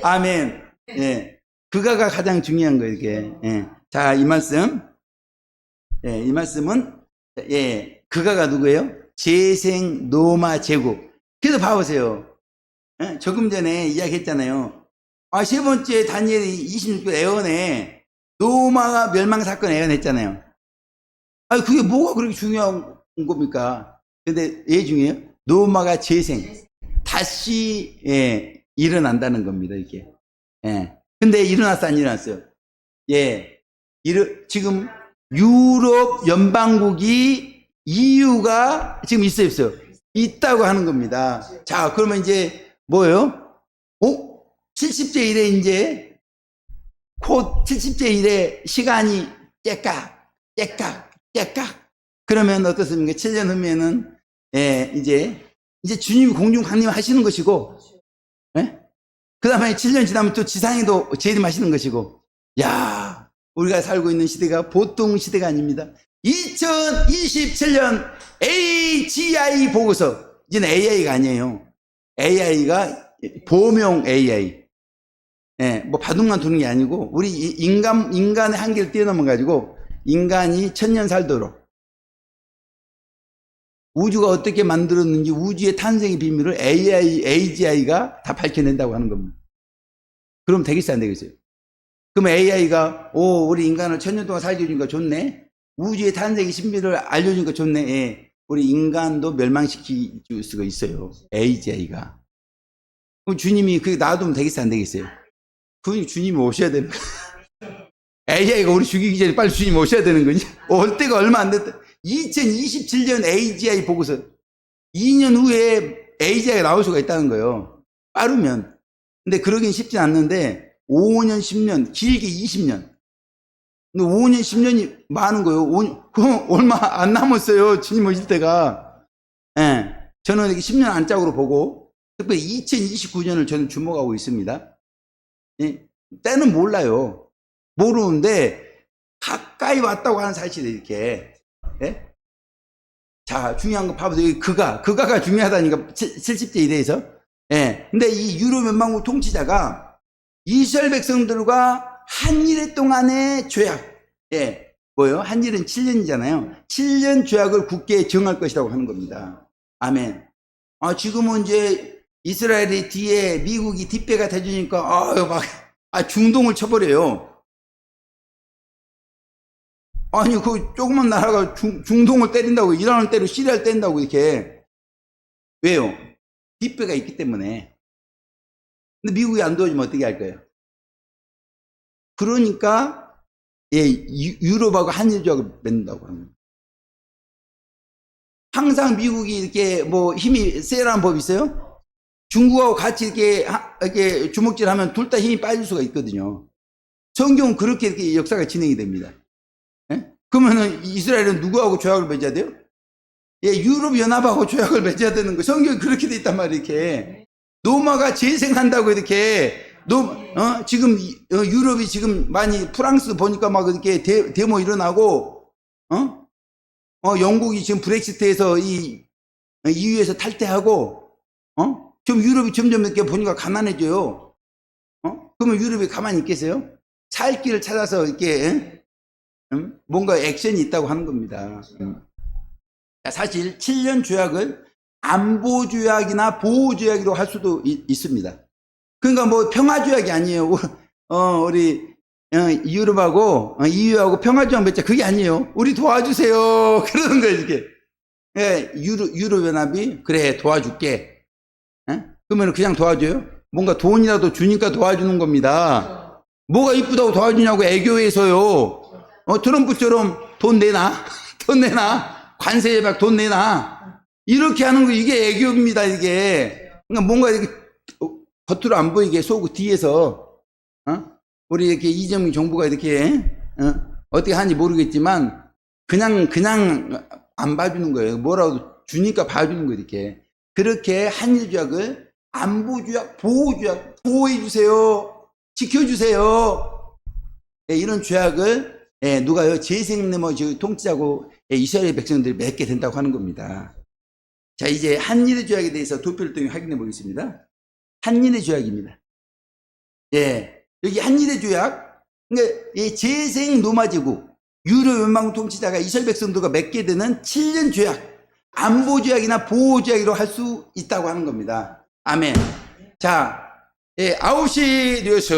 아멘. 예, 그가가 가장 중요한 거예요, 이게. 예. 자, 이 말씀. 예, 이 말씀은, 예, 그가가 누구예요? 재생 로마 제국. 그래서 봐보세요. 예? 조금 전에 이야기했잖아요. 세 번째 다니엘이 26절 예언에 로마가 멸망 사건 예언했잖아요. 그게 뭐가 그렇게 중요한 겁니까? 근데 왜 중요해요? 로마가 재생, 다시, 예, 일어난다는 겁니다, 이게. 예. 근데 일어났어, 안 일어났어요? 예. 지금 유럽 연방국이 EU가 지금 있어요, 없어요? 있다고 하는 겁니다. 자, 그러면 이제 뭐예요? 70제 이래 이제 곧 70제 이래 시간이 깨깍 그러면 어떻습니까? 7년 후면은 예, 이제 주님이 공중 강림하시는 것이고, 예? 그 다음에 7년 지나면 또 지상에도 재림하시는 것이고, 야, 우리가 살고 있는 시대가 보통 시대가 아닙니다. 2027년 AGI 보고서. 이제는 AI가 아니에요. AI가 보명 AI. 예, 뭐 바둑만 두는 게 아니고, 우리 인간의 한계를 뛰어넘어 가지고 인간이 1000년 살도록 우주가 어떻게 만들었는지, 우주의 탄생의 비밀을 AGI가 다 밝혀낸다고 하는 겁니다. 그럼 되겠어요, 안 되겠어요? 그럼 AI가, 우리 인간을 1000년 동안 살게 해주니까 좋네? 우주의 탄생의 신비를 알려주니까 좋네? 예. 우리 인간도 멸망시킬 수가 있어요. AGI가. 그럼 주님이 그게 놔두면 되겠어요, 안 되겠어요? 그럼 주님이 오셔야 되는 거야. AI가 우리 죽이기 전에 빨리 주님 오셔야 되는 거지. 올 때가 얼마 안 됐다. 2027년 AGI 보고서 2년 후에 AGI가 나올 수가 있다는 거예요. 빠르면. 근데 그러긴 쉽지 않는데 5년, 10년, 길게 20년. 근데 5년, 10년이 많은 거예요. 얼마 안 남았어요. 주님 오실 때가. 예. 저는 10년 안짝으로 보고, 특별히 2029년을 저는 주목하고 있습니다. 예. 때는 몰라요. 모르는데, 가까이 왔다고 하는 사실이 이렇게. 예? 자, 중요한 거 봐보세요. 그가가 중요하다니까. 70대 이대에서. 예. 근데 이 유럽 연방국 통치자가 이스라엘 백성들과 한일의 동안의 죄악. 예. 뭐요? 한일은 7년이잖아요. 7년 죄악을 굳게 정할 것이라고 하는 겁니다. 아멘. 지금은 이제 이스라엘이 뒤에 미국이 뒷배가 돼주니까, 중동을 쳐버려요. 아니, 그 조그만 나라가 중동을 때린다고, 이란을 때리고 시리아를 때린다고 이렇게. 왜요? 뒷배가 있기 때문에. 근데 미국이 안 도와주면 어떻게 할 거예요? 그러니까, 예, 유럽하고 한일 조약을 맺는다고 합니다. 항상 미국이 이렇게 뭐 힘이 세라는 법이 있어요? 중국하고 같이 이렇게 주먹질 하면 둘 다 힘이 빠질 수가 있거든요. 성경은 그렇게 이렇게 역사가 진행이 됩니다. 예? 그러면은 이스라엘은 누구하고 조약을 맺어야 돼요? 예, 유럽연합하고 조약을 맺어야 되는 거. 성경이 그렇게 돼 있단 말이에요, 이렇게. 로마가 재생한다고 이렇게. 지금, 유럽이 지금 많이, 프랑스 보니까 막 이렇게 데모 일어나고, 영국이 지금 브렉시트에서 EU에서 탈퇴하고, 지금 유럽이 점점 이렇게 보니까 가난해져요. 그러면 유럽이 가만히 있겠어요? 살 길을 찾아서 이렇게, 뭔가 액션이 있다고 하는 겁니다. 사실 7년 조약을 안보조약이나 보호조약으로 할 수도 있습니다. 그러니까 뭐 평화조약이 아니에요. 우리 유럽하고 EU하고 평화조약 맺자, 그게 아니에요. 우리 도와주세요 그러는 거예요, 이렇게. 예, 유럽연합이 그래 도와줄게. 그러면 그냥 도와줘요? 뭔가 돈이라도 주니까 도와주는 겁니다. 뭐가 이쁘다고 도와주냐고, 애교해서요. 트럼프처럼 돈 내놔 돈 내놔, 관세 예박 돈 내놔, 이렇게 하는 거, 이게 애교입니다, 이게. 그러니까 뭔가 이렇게 겉으로 안 보이게 속 뒤에서, 우리 이렇게 이재명 정부가 이렇게, 어떻게 하는지 모르겠지만 그냥 안 봐주는 거예요. 뭐라도 주니까 봐주는 거예요. 이렇게. 그렇게 한일 조약을 안보 조약, 보호 조약, 보호해 주세요. 지켜주세요. 예, 이런 조약을 누가요? 재생네모 통치자고 이스라엘 백성들이 맺게 된다고 하는 겁니다. 자, 이제 한일의 조약에 대해서 도표를 통해 확인해 보겠습니다. 한일의 조약입니다. 예, 여기 한일의 조약, 그러니까 이 재생 노마제국 유럽 연방 통치자가 이스라엘 백성들과 맺게 되는 7년 조약, 안보 조약이나 보호 조약으로 할 수 있다고 하는 겁니다. 아멘. 자, 아우시 뉴스,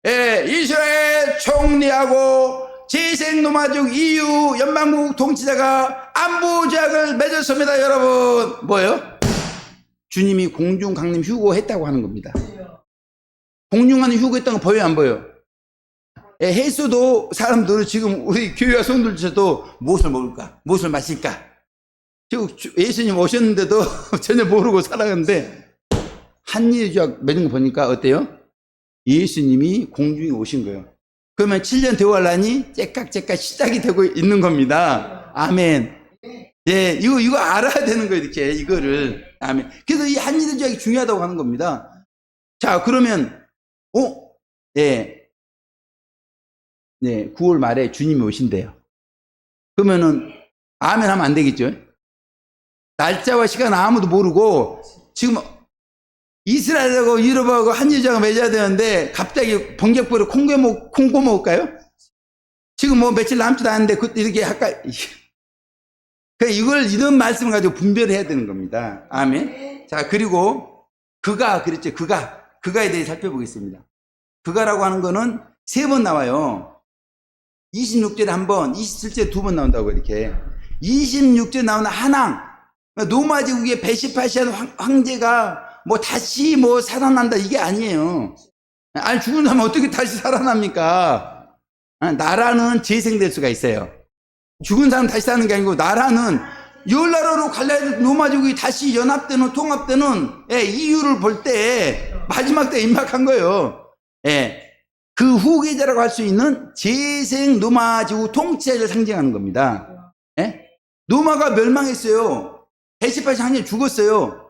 이스라엘 총리하고 재생 노마족 EU 연방국 통치자가 안보 조약을 맺었습니다, 여러분. 뭐예요? 주님이 공중 강림 휴거했다고 하는 겁니다. 공중 강림 휴거했다는 거 보여요, 안 보여요? 헬스도 사람들은 지금 우리 교회와 성도들도 무엇을 먹을까? 무엇을 마실까? 지금 예수님 오셨는데도 전혀 모르고 살아가는데 한일 조약 맺은 거 보니까 어때요? 예수님이 공중에 오신 거예요. 그러면 7년 대화란이 째깍째깍 시작이 되고 있는 겁니다. 아멘. 예, 이거 알아야 되는 거예요, 이렇게, 이거를. 아멘. 그래서 이 한일 조약이 중요하다고 하는 겁니다. 자, 그러면, 네, 9월 말에 주님이 오신대요. 그러면은, 아멘 하면 안 되겠죠? 날짜와 시간 아무도 모르고, 지금, 이스라엘하고 유럽하고 한일조약을 맺어야 되는데, 갑자기 번격부로 콩고 먹을까요? 지금 뭐 며칠 남지도 않은데, 이렇게 할까? 이걸, 이런 말씀을 가지고 분별해야 되는 겁니다. 아멘. 자, 그리고, 그랬죠. 그가에 대해 살펴보겠습니다. 그가라고 하는 거는 3번 나와요. 26절에 한 번, 27절에 2번 나온다고 이렇게. 26절에 나오는 한왕, 노마제국의 베시파시안 황제가 뭐 다시 뭐 살아난다 이게 아니에요. 아니 죽은 사람은 어떻게 다시 살아납니까? 나라는 재생될 수가 있어요. 죽은 사람 다시 사는 게 아니고 나라는 열나라로 갈라야 노마제국이 다시 연합되는 통합되는 이유를 볼 때 마지막 때 임박한 거예요. 그 후계자라고 할 수 있는 재생 노마제국 통치자를 상징하는 겁니다. 노마가 멸망했어요. 베시파시 황제 죽었어요.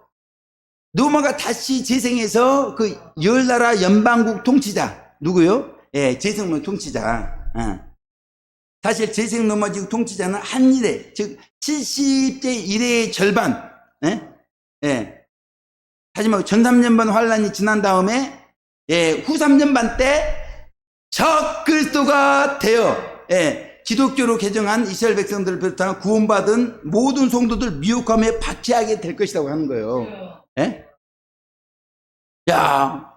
노마가 다시 재생해서 그 열나라 연방국 통치자 누구요? 재생 통치자. 사실 재생 노마제국 통치자는 한일의 즉 70대 1의 절반. 하지만 전 3년반 환란이 지난 다음에 후 3년반 때 적 그리스도가 되어 기독교로 개정한 이스라엘 백성들을 비롯한 구원받은 모든 성도들 미혹함에 박해하게 될 것이라고 하는 거예요. 야,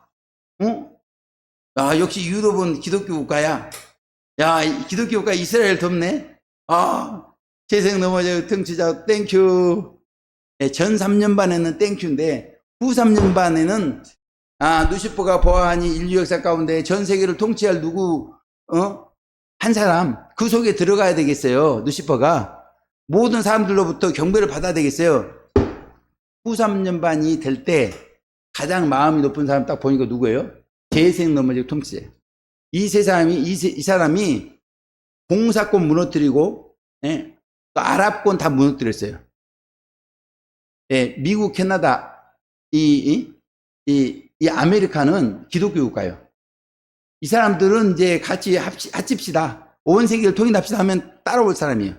역시 유럽은 기독교 국가야. 야, 기독교 국가 이스라엘 덥네. 재생 넘어져 통치자 땡큐. 전 3년 반에는 땡큐인데 후 3년 반에는 누시퍼가 보아하니 인류 역사 가운데 전 세계를 통치할 한 사람 그 속에 들어가야 되겠어요. 누시퍼가 모든 사람들로부터 경배를 받아야 되겠어요. 후 3년 반이 될 때 가장 마음이 높은 사람 딱 보니까 누구예요? 재생 넘어지고 통치자. 이 사람이 공사권 무너뜨리고 또 아랍권 다 무너뜨렸어요. 미국, 캐나다, 이 아메리카는 기독교 국가예요. 이 사람들은 이제 같이 합칩시다. 온 세계를 통일합시다 하면 따라올 사람이에요.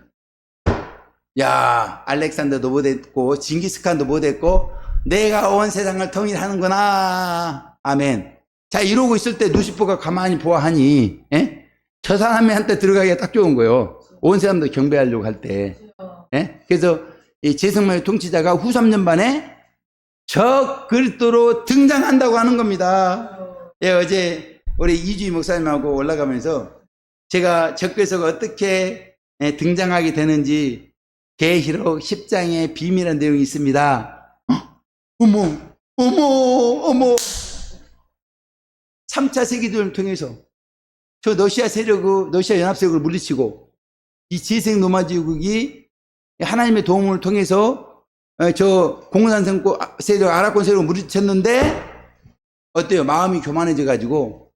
야, 알렉산더도 못했고, 징기스칸도 못했고, 내가 온 세상을 통일하는구나. 아멘. 자, 이러고 있을 때 누시퍼가 가만히 보아하니, 저 사람한테 들어가기가 딱 좋은 거예요. 온 사람도 경배하려고 할 때. 그래서 이 재성마의 통치자가 후 3년 반에 적 그리스도로 등장한다고 하는 겁니다. 어제 우리 이주희 목사님하고 올라가면서 제가 적 그리스도가 어떻게 등장하게 되는지 계시록 10장의 비밀한 내용이 있습니다. 어머 3차 세계대전을 통해서 저 러시아 연합세력을 물리치고 이 재생 노마제국이 하나님의 도움을 통해서 저 공산 세력, 아랍권 세력을 물리쳤는데 어때요? 마음이 교만해져 가지고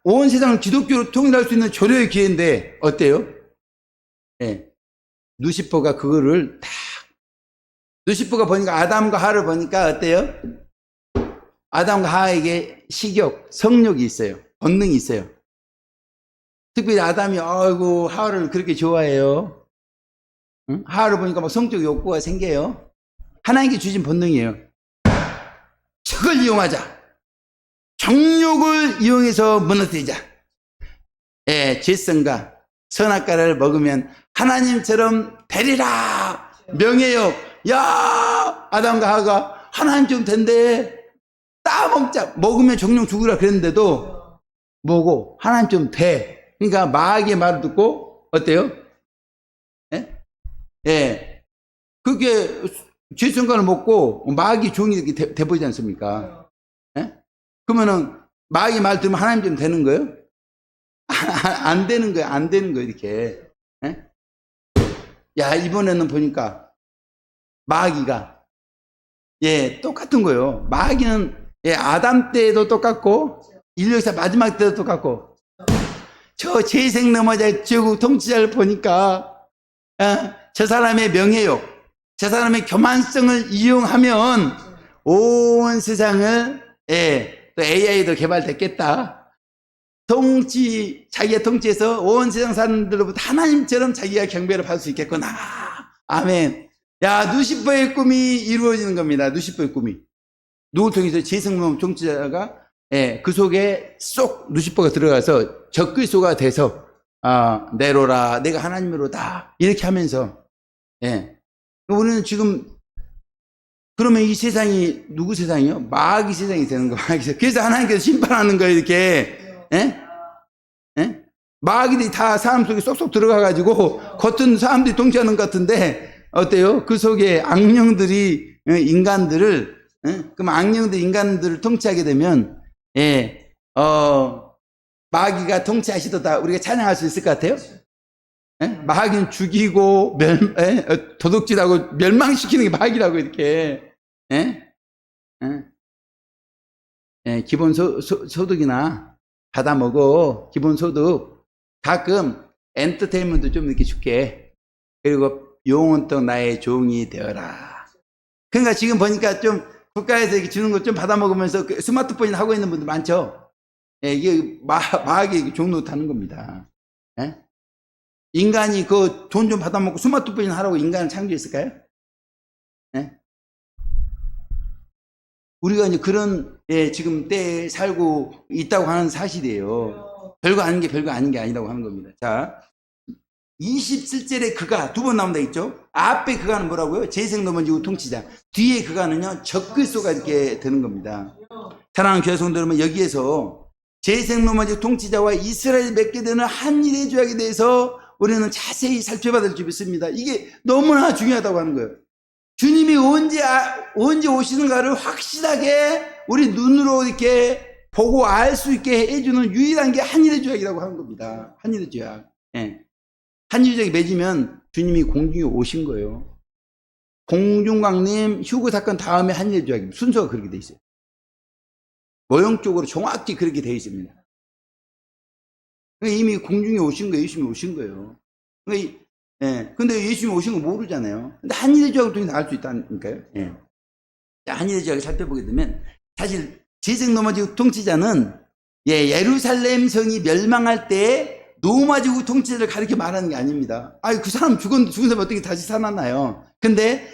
온 세상을 기독교로 통일할 수 있는 조력의 기회인데 어때요? 예. 루시퍼가 그거를 다 루시퍼가 보니까 아담과 하와를 보니까 어때요? 아담과 하와에게 식욕, 성욕이 있어요. 본능이 있어요. 특별히 아담이 아이고 하와를 그렇게 좋아해요. 응? 하와를 보니까 막 성적 욕구가 생겨요. 하나님께 주신 본능이에요. 저걸 이용하자. 정욕을 이용해서 무너뜨리자. 예, 죄성과 선악과를 먹으면 하나님처럼 되리라. 명예욕. 야, 아담과 하와가 하나님 좀 된대. 따먹자. 먹으면 정령 죽으라 그랬는데도 뭐고 하나님 좀 돼. 그러니까 마귀의 말을 듣고 어때요? 예? 예. 그게 죄성과를 먹고 마귀 종이 이렇게 돼버리지 않습니까? 예? 그러면은 마귀의 말 들으면 하나님 좀 되는 거예요? 안 되는 거예요. 안 되는 거예요. 이렇게. 예? 야, 이번에는 보니까 마귀가 예, 똑같은 거예요. 마귀는 예, 아담 때도 똑같고 인류 역사 마지막 때도 똑같고 저 재생 넘어자 지구 통치자를 보니까 저 사람의 명예욕, 저 사람의 교만성을 이용하면 온 세상을 예, 또 AI도 개발됐겠다. 자기가 통치해서 온 세상 사람들로부터 하나님처럼 자기가 경배를 받을 수 있겠구나. 아멘. 야, 루시퍼의 꿈이 이루어지는 겁니다. 루시퍼의 꿈이. 누굴 통해서 재생놈 통치자가 예, 그 속에 쏙 루시퍼가 들어가서 적그리스도가 돼서 내로라 내가 하나님으로다 이렇게 하면서 예. 우리는 지금 그러면 이 세상이 누구 세상이요? 마귀 세상이 되는 거. 마귀 세상. 그래서 하나님께서 심판하는 거예요. 이렇게 예? 예? 마귀들이 다 사람 속에 쏙쏙 들어가 가지고 겉은 사람들이 통치하는 것 같은데 어때요? 그 속에 악령들이 인간들을 그럼 악령들 인간들을 통치하게 되면 예, 마귀가 통치하시도다 우리가 찬양할 수 있을 것 같아요? 예? 마귀는 죽이고 도둑질하고 멸망시키는 게 마귀라고 이렇게 예? 예? 예, 기본 소득이나 받아먹어. 기본 소득 가끔 엔터테인먼트 좀 이렇게 줄게. 그리고 영원토록 나의 종이 되어라. 그러니까 지금 보니까 좀 국가에서 이렇게 주는 거 좀 받아먹으면서 스마트폰이나 하고 있는 분들 많죠. 예, 이게 마귀의 종로 타는 겁니다. 예? 인간이 그 돈 좀 받아먹고 스마트폰이나 하라고 인간을 창조했을까요? 예? 우리가 이제 그런 예, 지금 때에 살고 있다고 하는 사실이에요. 별거 아닌 게 별거 아닌 게 아니라고 하는 겁니다. 자, 27절에 그가 두 번 나온다 했죠? 앞에 그가는 뭐라고요? 재생 넘어지고 통치자. 뒤에 그가는요, 적그리스도가 이렇게 되는 겁니다. 사랑하는 교회 성도 여러분, 여기에서 재생 넘어지고 통치자와 이스라엘이 맺게 되는 한일의 조약에 대해서 우리는 자세히 살펴봐야 될 줄 믿습니다. 이게 너무나 중요하다고 하는 거예요. 주님이 언제 오시는가를 확실하게 우리 눈으로 이렇게 보고 알 수 있게 해주는 유일한 게 한일의 조약이라고 하는 겁니다. 한일의 조약. 예. 한일의 조약이 맺으면 주님이 공중에 오신 거예요. 공중강림 휴거 사건 다음에 한일의 조약입니다. 순서가 그렇게 돼 있어요. 모형적으로 정확히 그렇게 돼 있습니다. 이미 공중에 오신 거예요. 예수님이 오신 거예요. 예. 근데 예수님이 오신 거 모르잖아요. 근데 한일의 조약을 통해서 알 수 있다니까요. 예. 자, 한일의 조약을 살펴보게 되면 사실 재생 노마지국 통치자는 예, 예루살렘 성이 멸망할 때 노마지국 통치자를 가리켜 말하는 게 아닙니다. 아니, 그 사람 죽은 사람 어떻게 다시 살아나요? 근데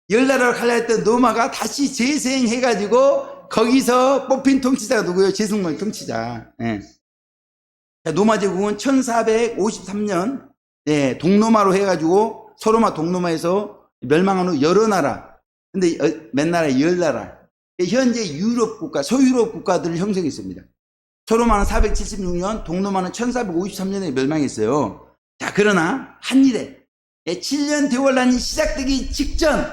열나라로 갈라 했던 노마가 다시 재생해가지고 거기서 뽑힌 통치자가 누구예요? 재승만 통치자. 예. 노마제국은 1453년 예, 동로마로 해가지고 서로마 동로마에서 멸망한 후 여러 나라, 근데 몇 나라? 10나라. 현재 유럽 국가, 소유럽 국가들을 형성했습니다. 서로마는 476년, 동로마는 1453년에 멸망했어요. 자, 그러나 한일에 7년 대환란이 시작되기 직전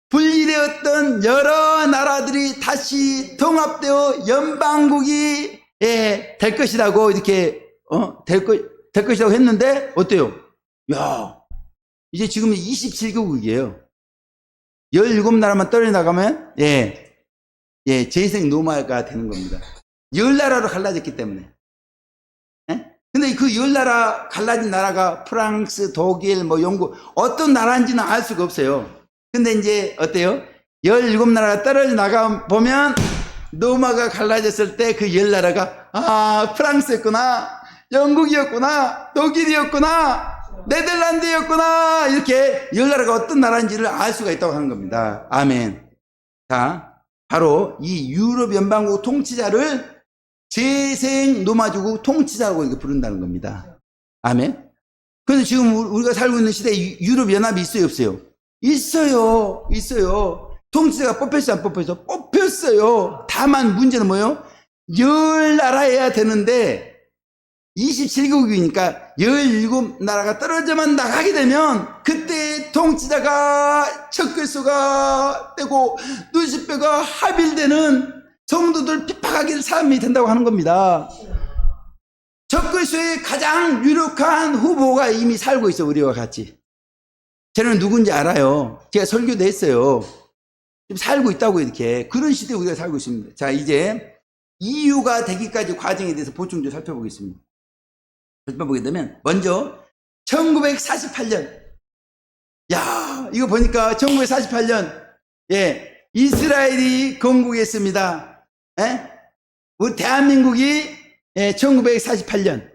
분리되었던 여러 나라들이 다시 통합되어 연방국이 될 것이라고 이렇게 될 것이라고 했는데 어때요? 야, 이제 지금 27개국이에요. 17나라만 떨어져 나가면 재생 노마가 되는 겁니다. 10나라로 갈라졌기 때문에. 근데 그 10나라 갈라진 나라가 프랑스, 독일, 뭐 영국 어떤 나라인지는 알 수가 없어요. 근데 이제 어때요? 17나라가 떨어져 나가 보면 로마가 갈라졌을 때 그 10나라가 프랑스였구나, 영국이었구나, 독일이었구나, 네덜란드였구나, 이렇게 10나라가 어떤 나라인지를 알 수가 있다고 하는 겁니다. 아멘. 자, 바로 이 유럽 연방국 통치자를 재생 로마제국 통치자라고 이렇게 부른다는 겁니다. 아멘. 그런데 지금 우리가 살고 있는 시대에 유럽 연합이 있어요, 없어요? 있어요, 있어요. 통치자가 뽑혔어요, 안 뽑혔어요? 뽑혔어요. 다만 문제는 뭐예요? 10나라여야 되는데 27개국이니까 17나라가 떨어져만 나가게 되면 그때 통치자가 척결소가 되고 눈시뼈가 합일되는 성도들 핍박하기를 사람이 된다고 하는 겁니다. 척결소의 가장 유력한 후보가 이미 살고 있어, 우리와 같이. 저는 누군지 알아요. 제가 설교도 했어요. 지금 살고 있다고, 이렇게. 그런 시대에 우리가 살고 있습니다. 자, 이제 EU가 되기까지 과정에 대해서 보충 좀 살펴보겠습니다. 살펴보게 되면 먼저 1948년, 야, 이거 보니까 1948년 이스라엘이 건국했습니다. 우리 대한민국이 1948년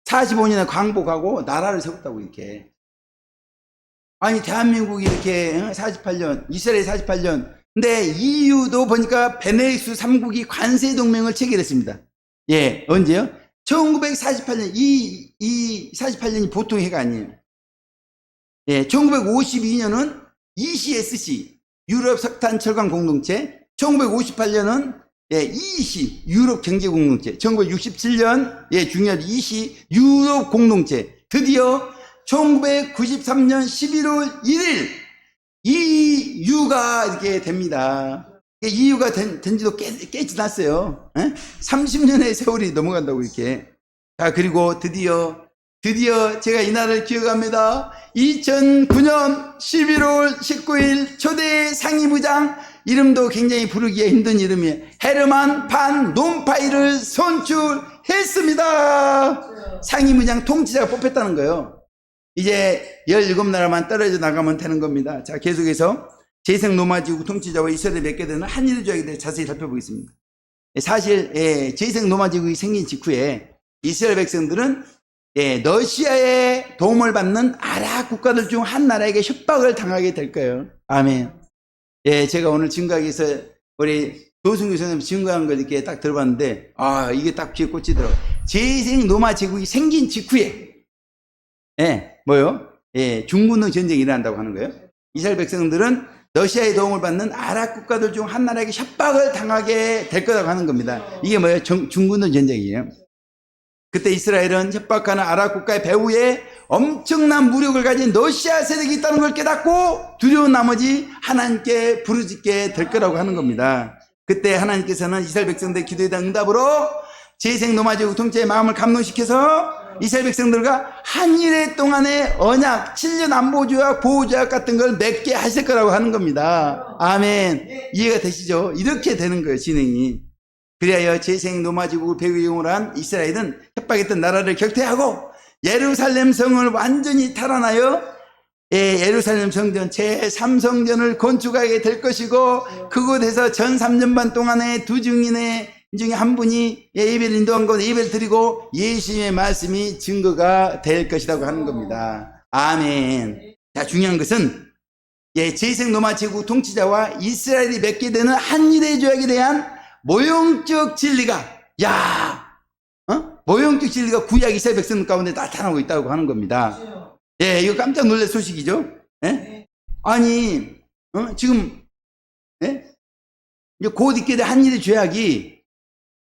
45년에 광복하고 나라를 세웠다고, 이렇게. 아니, 대한민국이 이렇게 48년, 이스라엘 48년. 근데 EU도 보니까 베네룩스 3국이 관세 동맹을 체결했습니다. 언제요? 1948년. 이 48년이 보통 해가 아니에요. 1952년은 ECSC, 유럽 석탄 철강 공동체. 1958년은 EC, 유럽 경제 공동체. 1967년 중요한 EC, 유럽 공동체. 드디어 1993년 11월 1일 EU가 이렇게 됩니다. EU가 된 지도 꽤 지났어요. 30년의 세월이 넘어간다고, 이렇게. 자, 그리고 드디어 제가 이 날을 기억합니다. 2009년 11월 19일 초대 상임부장, 이름도 굉장히 부르기에 힘든 이름이에요. 헤르만 반 롬파이를 선출했습니다. 상임부장 통치자가 뽑혔다는 거예요. 이제 17나라만 떨어져 나가면 되는 겁니다. 자, 계속해서 재생 로마제국 통치자와 이스라엘을 맺게 되는 한일 조약에 대해 자세히 살펴보겠습니다. 사실 재생 로마제국이 생긴 직후에 이스라엘 백성들은 러시아의 도움을 받는 아랍 국가들 중 한 나라에게 협박을 당하게 될 거예요. 아멘. 제가 오늘 증거하기 위해서 우리 도승규 선생님 증거한 걸 이렇게 딱 들어봤는데, 이게 딱 귀에 꽂히더라고요. 재생 로마제국이 생긴 직후에 뭐요? 중군동 전쟁이 일어난다고 하는 거예요. 이스라엘 백성들은 러시아의 도움을 받는 아랍 국가들 중 한 나라에게 협박을 당하게 될 거라고 하는 겁니다. 이게 뭐예요? 중군동 전쟁이에요. 그때 이스라엘은 협박하는 아랍 국가의 배후에 엄청난 무력을 가진 러시아 세력이 있다는 걸 깨닫고 두려운 나머지 하나님께 부르짖게 될 거라고 하는 겁니다. 그때 하나님께서는 이스라엘 백성들의 기도에 대한 응답으로 재생 로마제국 통치의 마음을 감동시켜서 이스라엘 백성들과 한일의 동안의 언약, 7년 안보조약, 보호조약 같은 걸 맺게 하실 거라고 하는 겁니다. 아멘. 이해가 되시죠? 이렇게 되는 거예요, 진행이. 그리하여 재생 로마제국을 배후용으로 한 이스라엘은 협박했던 나라를 격퇴하고 예루살렘 성을 완전히 탈환하여 예루살렘 성전 제3성전을 건축하게 될 것이고, 그곳에서 전 3년 반 동안에 두 증인의 중에 한 분이 예배를 인도한 곳에 예배를 드리고 예수님의 말씀이 증거가 될 것이라고 하는 겁니다. 아멘. 자, 중요한 것은 재생 로마 제국 통치자와 이스라엘이 맺게 되는 한일의 조약에 대한 모형적 진리가, 모형적 진리가 구약 이스라엘 백성 가운데 나타나고 있다고 하는 겁니다. 이거 깜짝 놀랄 소식이죠. 아니, 지금 이제 곧 있게 될 한일의 조약이,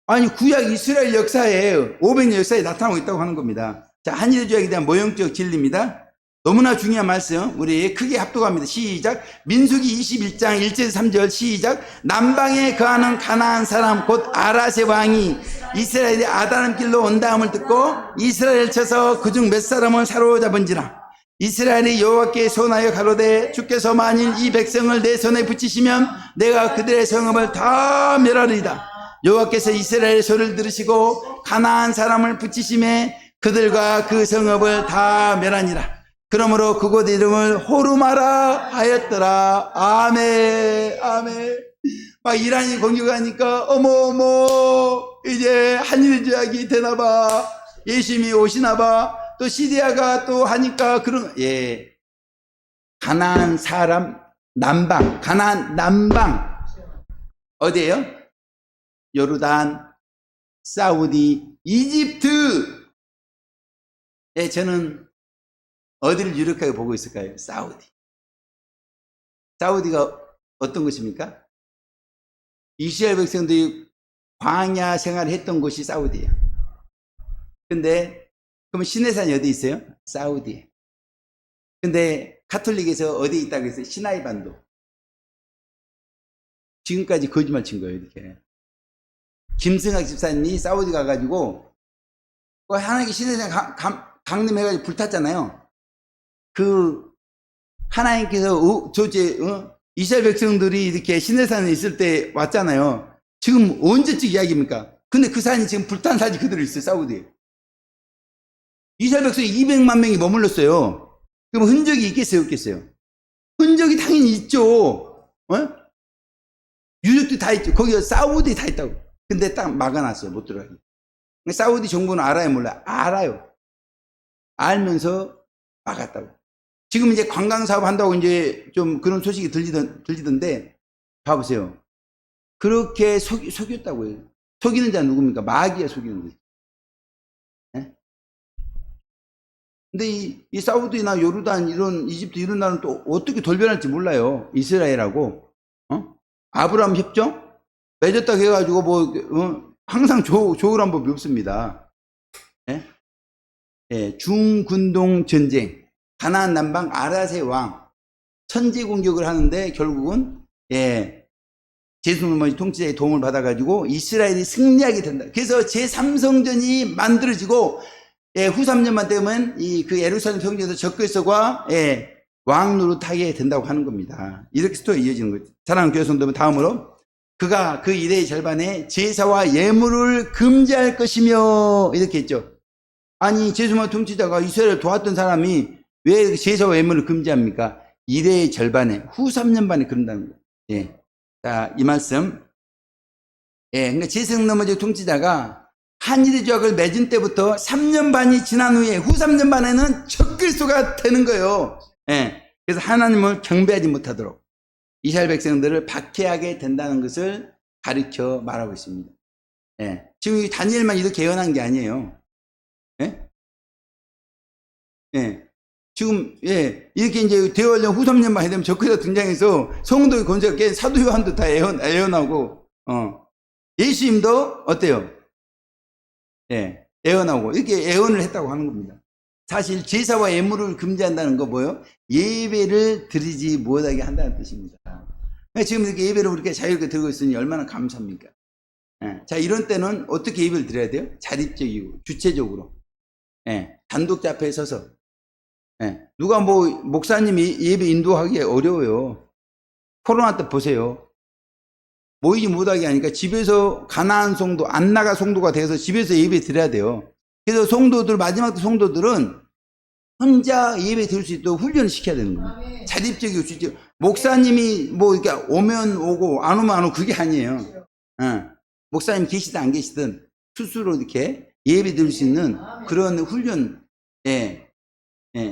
아니, 구약 이스라엘 역사에 500년 역사에 나타나고 있다고 하는 겁니다. 자, 한일의 조약에 대한 모형적 진리입니다. 너무나 중요한 말씀, 우리 크게 합독합니다. 시작. 민수기 21장 1절 3절 시작. 남방에 거하는 가나안 사람 곧 아라세 왕이 이스라엘이 아다람 길로 온다함을 듣고 이스라엘을 쳐서 그중 몇 사람을 사로잡은지라. 이스라엘이 여호와께 손하여 가로되 주께서 만일 이 백성을 내 손에 붙이시면 내가 그들의 성읍을 다 멸하리이다. 여호와께서 이스라엘의 소리를 들으시고 가나안 사람을 붙이심에 그들과 그 성읍을 다 멸하니라. 그러므로 그곳 이름을 호르마라 하였더라. 아멘. 아멘. 막 이란이 공격하니까 어머어머 이제 한일 조약이 되나봐. 예수님이 오시나봐. 또 시리아가 또 하니까 그런 가나안 사람 남방, 가나안 남방 어디예요? 요르단, 사우디, 이집트. 저는 어디를 유력하게 보고 있을까요? 사우디. 사우디가 어떤 곳입니까? 이스라엘 백성들이 광야 생활을 했던 곳이 사우디예요. 근데 그럼 시내산이 어디 있어요? 사우디에. 근데 카톨릭에서 어디 있다고 했어요? 시나이 반도. 지금까지 거짓말 친 거예요, 이렇게. 김승학 집사님이 사우디 가가지고 하나님께 시내산 강림해가지고 불탔잖아요. 그 하나님께서 이스라엘 백성들이 이렇게 시내산에 있을 때 왔잖아요. 지금 언제쯤 이야기입니까? 근데 그 산이 지금 불탄 산이 그대로 있어요, 사우디에. 이스라엘 백성이 200만 명이 머물렀어요. 그럼 흔적이 있겠어요, 없겠어요? 흔적이 당연히 있죠. 유적도 다 있죠. 거기가 사우디에 다 있다고. 근데 딱 막아놨어요, 못 들어가게. 사우디 정부는 알아요, 몰라요? 알아요. 알면서 막았다고. 지금 이제 관광 사업 한다고 이제 좀 그런 소식이 들리던데, 봐보세요. 그렇게 속였다고요. 속이는 자는 누굽니까? 마귀야, 속이는 거지. 근데 이 사우디나 요르단, 이런, 이집트 이런 나라는 또 어떻게 돌변할지 몰라요. 이스라엘하고. 아브라함 협정? 맺었다고 해가지고 항상 좋으란 법이 없습니다. 중군동 전쟁. 가나안 남방 아라세 왕 천지 공격을 하는데 결국은 제수노머지 통치자의 도움을 받아가지고 이스라엘이 승리하게 된다. 그래서 제3성전이 만들어지고 후 3년만 되면 그 예루살렘 성전에서 적그리스도가 왕 노릇하게 된다고 하는 겁니다. 이렇게 스토리 이어지는 거죠. 사랑하는 교회 성도분, 다음으로 그가 그 일의 절반에 제사와 예물을 금지할 것이며 이렇게 했죠. 아니 제수노머지 통치자가 이스라엘을 도왔던 사람이 왜 제사와 예물을 금지합니까? 일의 절반에 후 3년 반에 그런다는 거예요. 자, 이 말씀. 그러니까 제사노머지 통치자가 한일의 조약을 맺은 때부터 3년 반이 지난 후에 후 3년 반에는 적그리스도가 되는 거예요. 그래서 하나님을 경배하지 못하도록 이스라엘 백성들을 박해하게 된다는 것을 가르쳐 말하고 있습니다. 지금 다니엘만 이렇게 예언한 게 아니에요. 지금 이렇게 이제 대화령 후 3년 만에 되면 적그리스도가 등장해서 성도의 권세가 깨 사도 요한도 다 예언하고 예수님도 어때요? 예언하고 이렇게 예언을 했다고 하는 겁니다. 사실 제사와 예물을 금지한다는 거 뭐예요? 예배를 드리지 못하게 한다는 뜻입니다. 지금 이렇게 예배를 우리가 자유롭게 드리고 있으니 얼마나 감사합니까? 자, 이런 때는 어떻게 예배를 드려야 돼요? 자립적이고 주체적으로 단독자 앞에 서서 누가 목사님이 예배 인도하기 어려워요. 코로나 때 보세요. 모이지 못하게 하니까 집에서 가나안 성도, 안 나가 성도가 돼서 집에서 예배 드려야 돼요. 그래서 마지막 성도들은 혼자 예배 드릴 수 있도록 훈련을 시켜야 되는 거예요. 자립적이고 주체. 목사님이 이렇게 오면 오고 안 오면 안 오고 그게 아니에요. 목사님 계시든 안 계시든 스스로 이렇게 예배 드릴 수 있는 그런 훈련,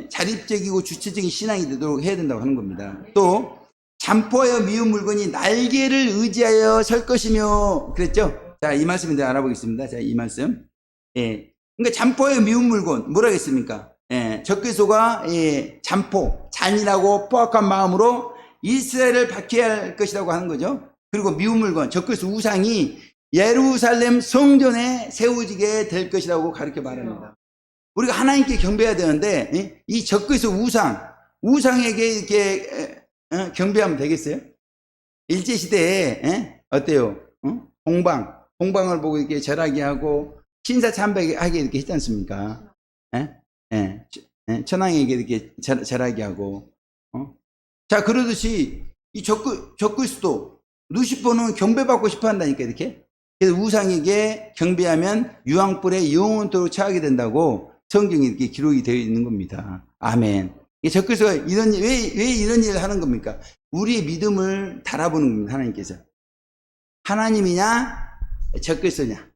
자립적이고 주체적인 신앙이 되도록 해야 된다고 하는 겁니다. 또 잠포하여 미운 물건이 날개를 의지하여 설 것이며 그랬죠. 자, 이 말씀 이제 알아보겠습니다. 자, 이 말씀. 그러니까 잠포하여 미운 물건 뭐라 했습니까? 적그리스도가 잠포, 잔인하고 포악한 마음으로 이스라엘을 박해할 것이라고 하는 거죠. 그리고 미운 물건, 적그리스도 우상이 예루살렘 성전에 세워지게 될 것이라고 가르쳐 말합니다. 우리가 하나님께 경배해야 되는데 이 적그리스도 우상에게 이렇게 경배하면 되겠어요? 일제시대에 어때요? 공방을 보고 이렇게 절하게 하고 신사 참배하게 이렇게 했지 않습니까? 천황에게 이렇게 절하게 하고 자, 그러듯이 이 적그리스도 루시퍼는 경배받고 싶어 한다니까 이렇게 그래서 우상에게 경배하면 유황불에 영원토록 처하게 된다고 성경에 이렇게 기록이 되어 있는 겁니다. 아멘. 적그리스도가 왜 이런 일을 하는 겁니까? 우리의 믿음을 달아보는 겁니다. 하나님께서. 하나님이냐, 적그리스도냐.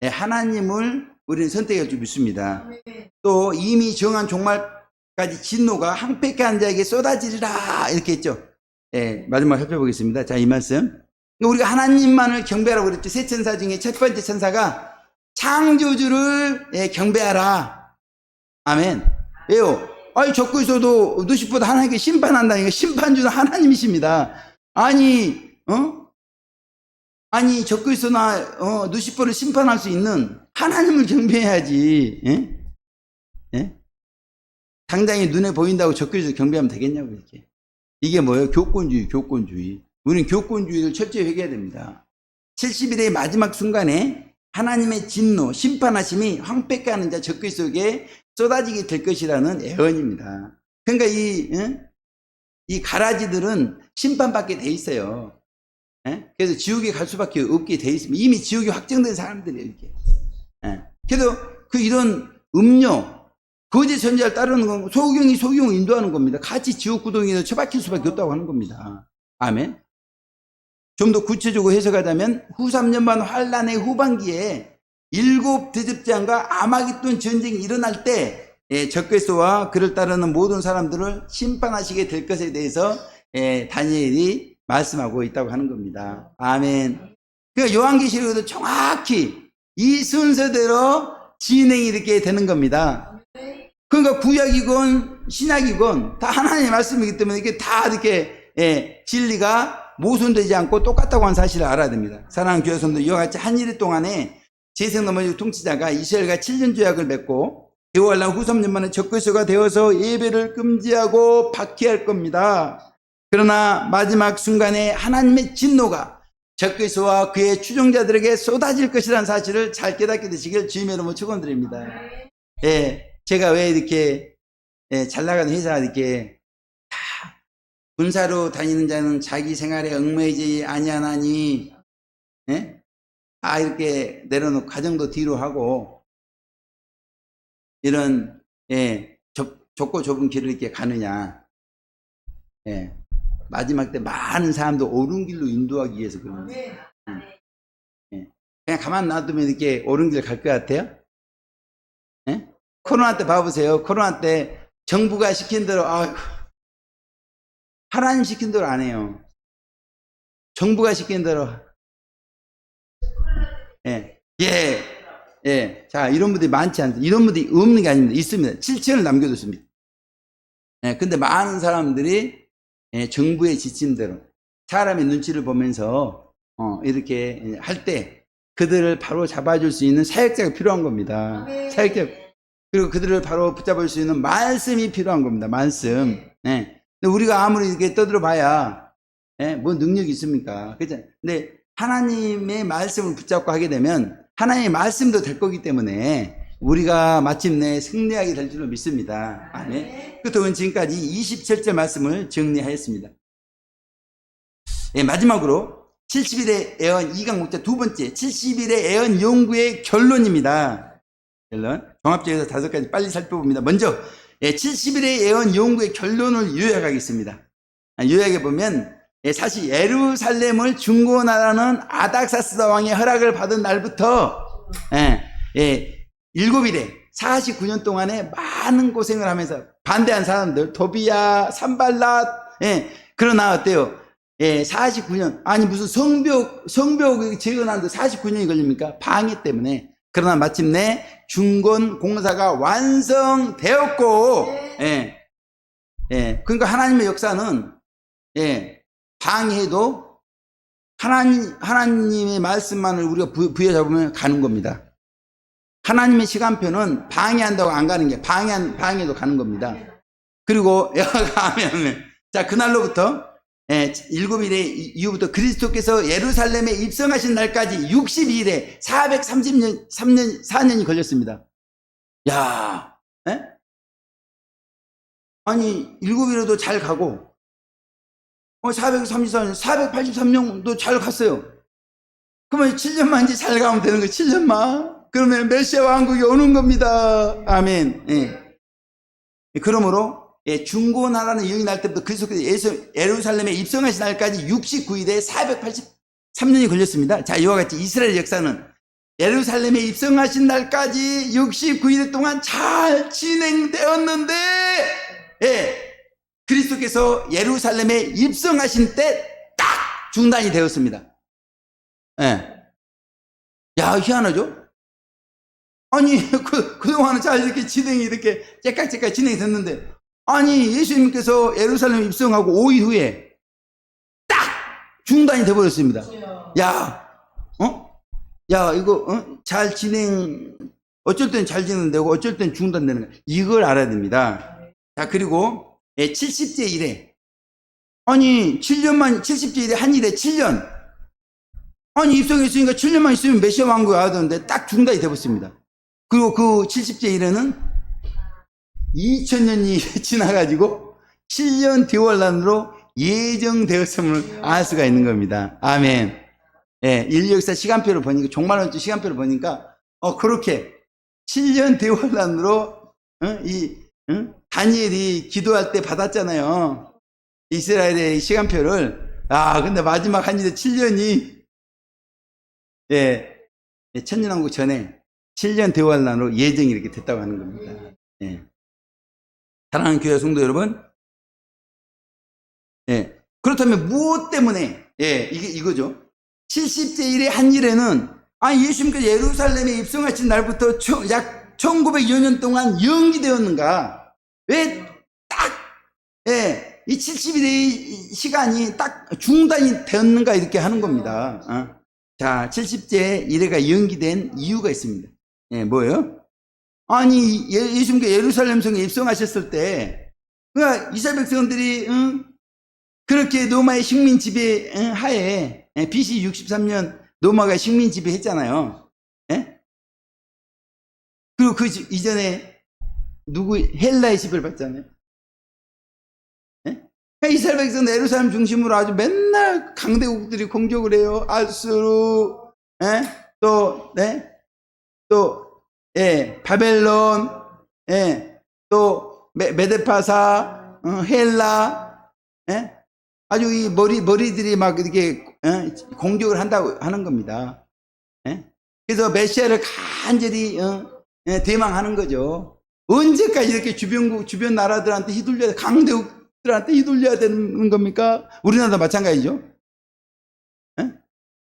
네, 하나님을 우리는 선택할 줄 믿습니다. 또 이미 정한 종말까지 진노가 항폐케 한 자에게 쏟아지리라 이렇게 했죠. 네, 마지막 살펴보겠습니다. 자, 이 말씀. 우리가 하나님만을 경배하라고 그랬죠. 세 천사 중에 첫 번째 천사가 창조주를 경배하라. 아멘. 왜요? 아니, 적그리스도도 누시보다 하나님께 심판한다니까. 심판주는 하나님이십니다. 아니, 아니, 적그리스도나 누시퍼를 심판할 수 있는 하나님을 경배해야지. 예? 예? 당장에 눈에 보인다고 적그리스도 경배하면 되겠냐고 이렇게. 이게 뭐예요? 교권주의. 우리는 교권주의를 철저히 회개해야 됩니다. 70일의 마지막 순간에 하나님의 진노, 심판하심이 황폐케 하는 자 적그리스도에게 쏟아지게 될 것이라는 예언입니다. 그러니까 이 가라지들은 심판받게 돼 있어요. 예? 그래서 지옥에 갈 수밖에 없게 돼 있습니다. 이미 지옥이 확정된 사람들이에요, 이렇게. 예. 그래도 이런 음료, 거짓 선지자를 따르는 건 소경을 인도하는 겁니다. 같이 지옥 구덩이에서 처박힐 수밖에 없다고 하는 겁니다. 아멘. 좀 더 구체적으로 해석하자면 후 3년반 환란의 후반기에 7 대접장과 아마겟돈 전쟁이 일어날 때 적그리스도와 그를 따르는 모든 사람들을 심판하시게 될 것에 대해서 다니엘이 말씀하고 있다고 하는 겁니다. 아멘. 그러니까 요한계시록에도 정확히 이 순서대로 진행이 이렇게 되는 겁니다. 그러니까 구약이건 신약이건 다 하나님의 말씀이기 때문에 이게 다 이렇게 진리가 모순되지 않고 똑같다고 하는 사실을 알아야 됩니다. 사랑하는 교회 성도, 이와 같이 한 일 동안에 재생 너머지 통치자가 이스라엘과 7년 조약을 맺고 개월날 후 3년 만에 적그리스도가 되어서 예배를 금지하고 박해할 겁니다. 그러나 마지막 순간에 하나님의 진노가 적그리스도와 그의 추종자들에게 쏟아질 것이라는 사실을 잘 깨닫게 되시길 주님의 이름으로 축원드립니다. 제가 왜 이렇게 잘 나가는 회사가 이렇게 군사로 다니는 자는 자기 생활에 얽매이지 아니하나니, 이렇게 내려놓고 가정도 뒤로 하고, 이런, 좁고 좁은 길을 이렇게 가느냐. 마지막 때 많은 사람도 옳은 길로 인도하기 위해서 그런 거예요. 그냥 가만 놔두면 이렇게 옳은 길 갈 것 같아요? 코로나 때 봐보세요. 코로나 때 정부가 시킨 대로, 하나님 시킨 대로 안 해요. 정부가 시킨 대로. 자, 이런 분들이 많지 않습니다. 이런 분들이 없는 게 아닙니다. 있습니다. 7천을 남겨뒀습니다. 근데 많은 사람들이 정부의 지침대로 사람의 눈치를 보면서 이렇게 할 때 그들을 바로 잡아줄 수 있는 사역자가 필요한 겁니다. 사역자. 그리고 그들을 바로 붙잡을 수 있는 말씀이 필요한 겁니다. 말씀. 근데 우리가 아무리 이렇게 떠들어 봐야, 뭐 능력이 있습니까? 그죠? 근데 하나님의 말씀을 붙잡고 하게 되면 하나님의 말씀도 될 거기 때문에 우리가 마침내 승리하게 될 줄로 믿습니다. 아멘. 그동안 지금까지 27절 말씀을 정리하였습니다. 마지막으로 70일의 애언 2강 목자 두 번째 70일의 애언 연구의 결론입니다. 결론. 종합적으로 5가지 빨리 살펴봅니다. 먼저 70일의 예언 연구의 결론을 요약하겠습니다. 요약해 보면 사실 예루살렘을 중건하라는 아닥사스다 왕의 허락을 받은 날부터 7일에 49년 동안에 많은 고생을 하면서 반대한 사람들 도비야 산발랏 그러나 어때요? 49년 아니 무슨 성벽 재건하는데 49년이 걸립니까? 방해 때문에. 그러나 마침내 중건 공사가 완성되었고, 그러니까 하나님의 역사는, 방해도 하나님의 말씀만을 우리가 부여잡으면 가는 겁니다. 하나님의 시간표는 방해한다고 안 가는 게, 방해도 가는 겁니다. 그리고 여호와가 하면, 자, 그날로부터 7일의 이후부터 그리스도께서 예루살렘에 입성하신 날까지 62일에 4년이 걸렸습니다. 야, 아니 7일에도 잘 가고 434년, 483년도 잘 갔어요. 그러면 7년만 이제 잘 가면 되는 거예요. 7년만. 그러면 메시아 왕국이 오는 겁니다. 아멘. 예. 그러므로 중고나라는 여기 날 때부터 그리스도께서 예루살렘에 입성하신 날까지 69일에 483년이 걸렸습니다. 자, 이와 같이 이스라엘 역사는 예루살렘에 입성하신 날까지 69일 동안 잘 진행되었는데, 그리스도께서 예루살렘에 입성하신 때 딱 중단이 되었습니다. 야, 희한하죠? 아니, 그동안은 잘 이렇게 진행이 이렇게 째깍째깍 진행이 됐는데, 아니, 예수님께서 예루살렘에 입성하고 5일 후에 딱 중단이 돼버렸습니다. 야, 이거, 잘 진행, 어쩔 땐 잘 진행되고, 어쩔 땐 중단되는 거야. 이걸 알아야 됩니다. 자, 그리고, 70제 일에, 아니, 70제 일에 한 일에 7년. 아니, 입성했으니까 7년만 있으면 메시아 왕국이 와야 되는데, 딱 중단이 돼버렸습니다. 그리고 그 70제 일에는 2000년이 지나가지고 7년 대환란으로 예정되었음을 알 수가 있는 겁니다. 아멘. 인류 역사 시간표를 보니까, 종말론적 시간표를 보니까, 그렇게 7년 대환란으로, 다니엘이 기도할 때 받았잖아요. 이스라엘의 시간표를. 근데 마지막 한 일에 7년이, 천년왕국 전에 7년 대환란으로 예정이 이렇게 됐다고 하는 겁니다. 사랑하는 교회 성도 여러분, 그렇다면 무엇 때문에, 이거죠. 70제 일의 한 일에는, 예수님께서 예루살렘에 입성하신 날부터 약 1900여 년 동안 연기되었는가? 왜 딱, 이 70일의 시간이 딱 중단이 되었는가? 이렇게 하는 겁니다. 자, 70제 일회가 연기된 이유가 있습니다. 뭐예요? 아니, 예수님께서 예루살렘 성에 입성하셨을 때, 그러니까 이스라엘 백성들이, 그렇게 로마의 식민 지배 하에, BC 63년 로마가 식민 지배했잖아요. 그리고 그 이전에 헬라의 지배를 받잖아요. 그러니까 이스라엘 백성은 예루살렘 중심으로 아주 맨날 강대국들이 공격을 해요. 아수르, 바벨론, 또 메데파사, 헬라, 아주 이 머리들이 막 이렇게 공격을 한다고 하는 겁니다. 그래서 메시아를 간절히 대망하는 거죠. 언제까지 이렇게 주변 나라들한테 휘둘려야, 강대국들한테 휘둘려야 되는 겁니까? 우리나라도 마찬가지죠.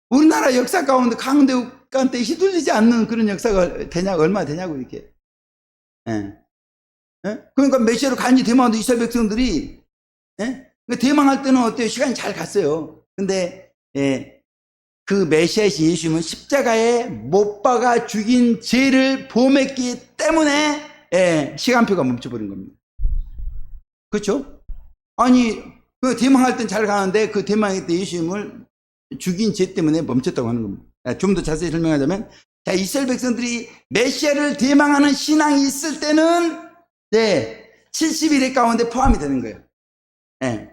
우리나라 역사 가운데 강대국한테 휘둘리지 않는 그런 역사가 얼마나 되냐고, 이렇게. 그러니까 메시아를 간절히 대망하던 이스라엘 백성들이, 대망할 때는 어때요? 시간이 잘 갔어요. 근데, 그 메시아이신 예수님은 십자가에 못 박아 죽인 죄를 범했기 때문에, 시간표가 멈춰버린 겁니다. 그렇죠? 아니, 그 대망할 땐 잘 가는데, 그 대망할 때 예수님을 죽인 죄 때문에 멈췄다고 하는 겁니다. 좀 더 자세히 설명하자면, 자, 이스라엘 백성들이 메시아를 대망하는 신앙이 있을 때는, 70일의 가운데 포함이 되는 거예요.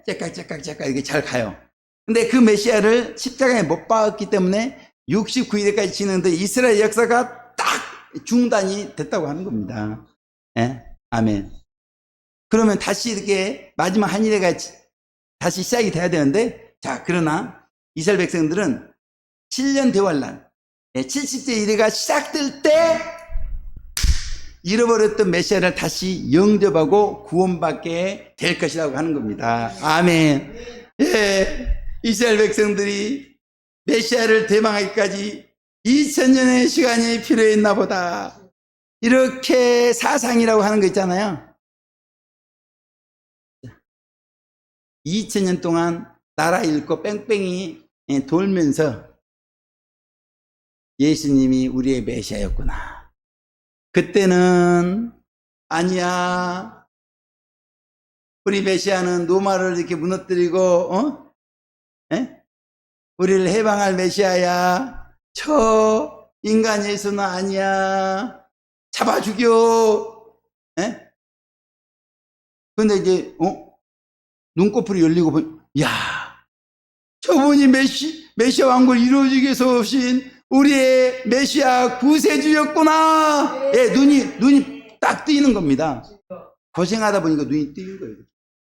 째깍 이렇게 잘 가요. 근데 그 메시아를 십자가에 못 박았기 때문에 69일까지 지는데 이스라엘 역사가 딱 중단이 됐다고 하는 겁니다. 아멘. 그러면 다시 이렇게 마지막 한 일회가 다시 시작이 돼야 되는데, 자, 그러나 이스라엘 백성들은 7년 대환란, 70제 일회가 시작될 때 잃어버렸던 메시아를 다시 영접하고 구원받게 될 것이라고 하는 겁니다. 아멘. 이스라엘 백성들이 메시아를 대망하기까지 2000년의 시간이 필요했나 보다. 이렇게 사상이라고 하는 거 있잖아요. 2000년 동안 나라 잃고 뺑뺑이 돌면서 예수님이 우리의 메시아였구나. 그때는 아니야. 우리 메시아는 로마를 이렇게 무너뜨리고 우리를 해방할 메시아야. 저 인간 예수는 아니야. 잡아 죽여. 근데 이제 눈꺼풀이 열리고 야, 저분이 메시아 왕국을 이루어지기 위해서 오신 우리의 메시아 구세주였구나. 예, 눈이 딱 뜨이는 겁니다. 고생하다 보니까 눈이 뜨이는 거예요.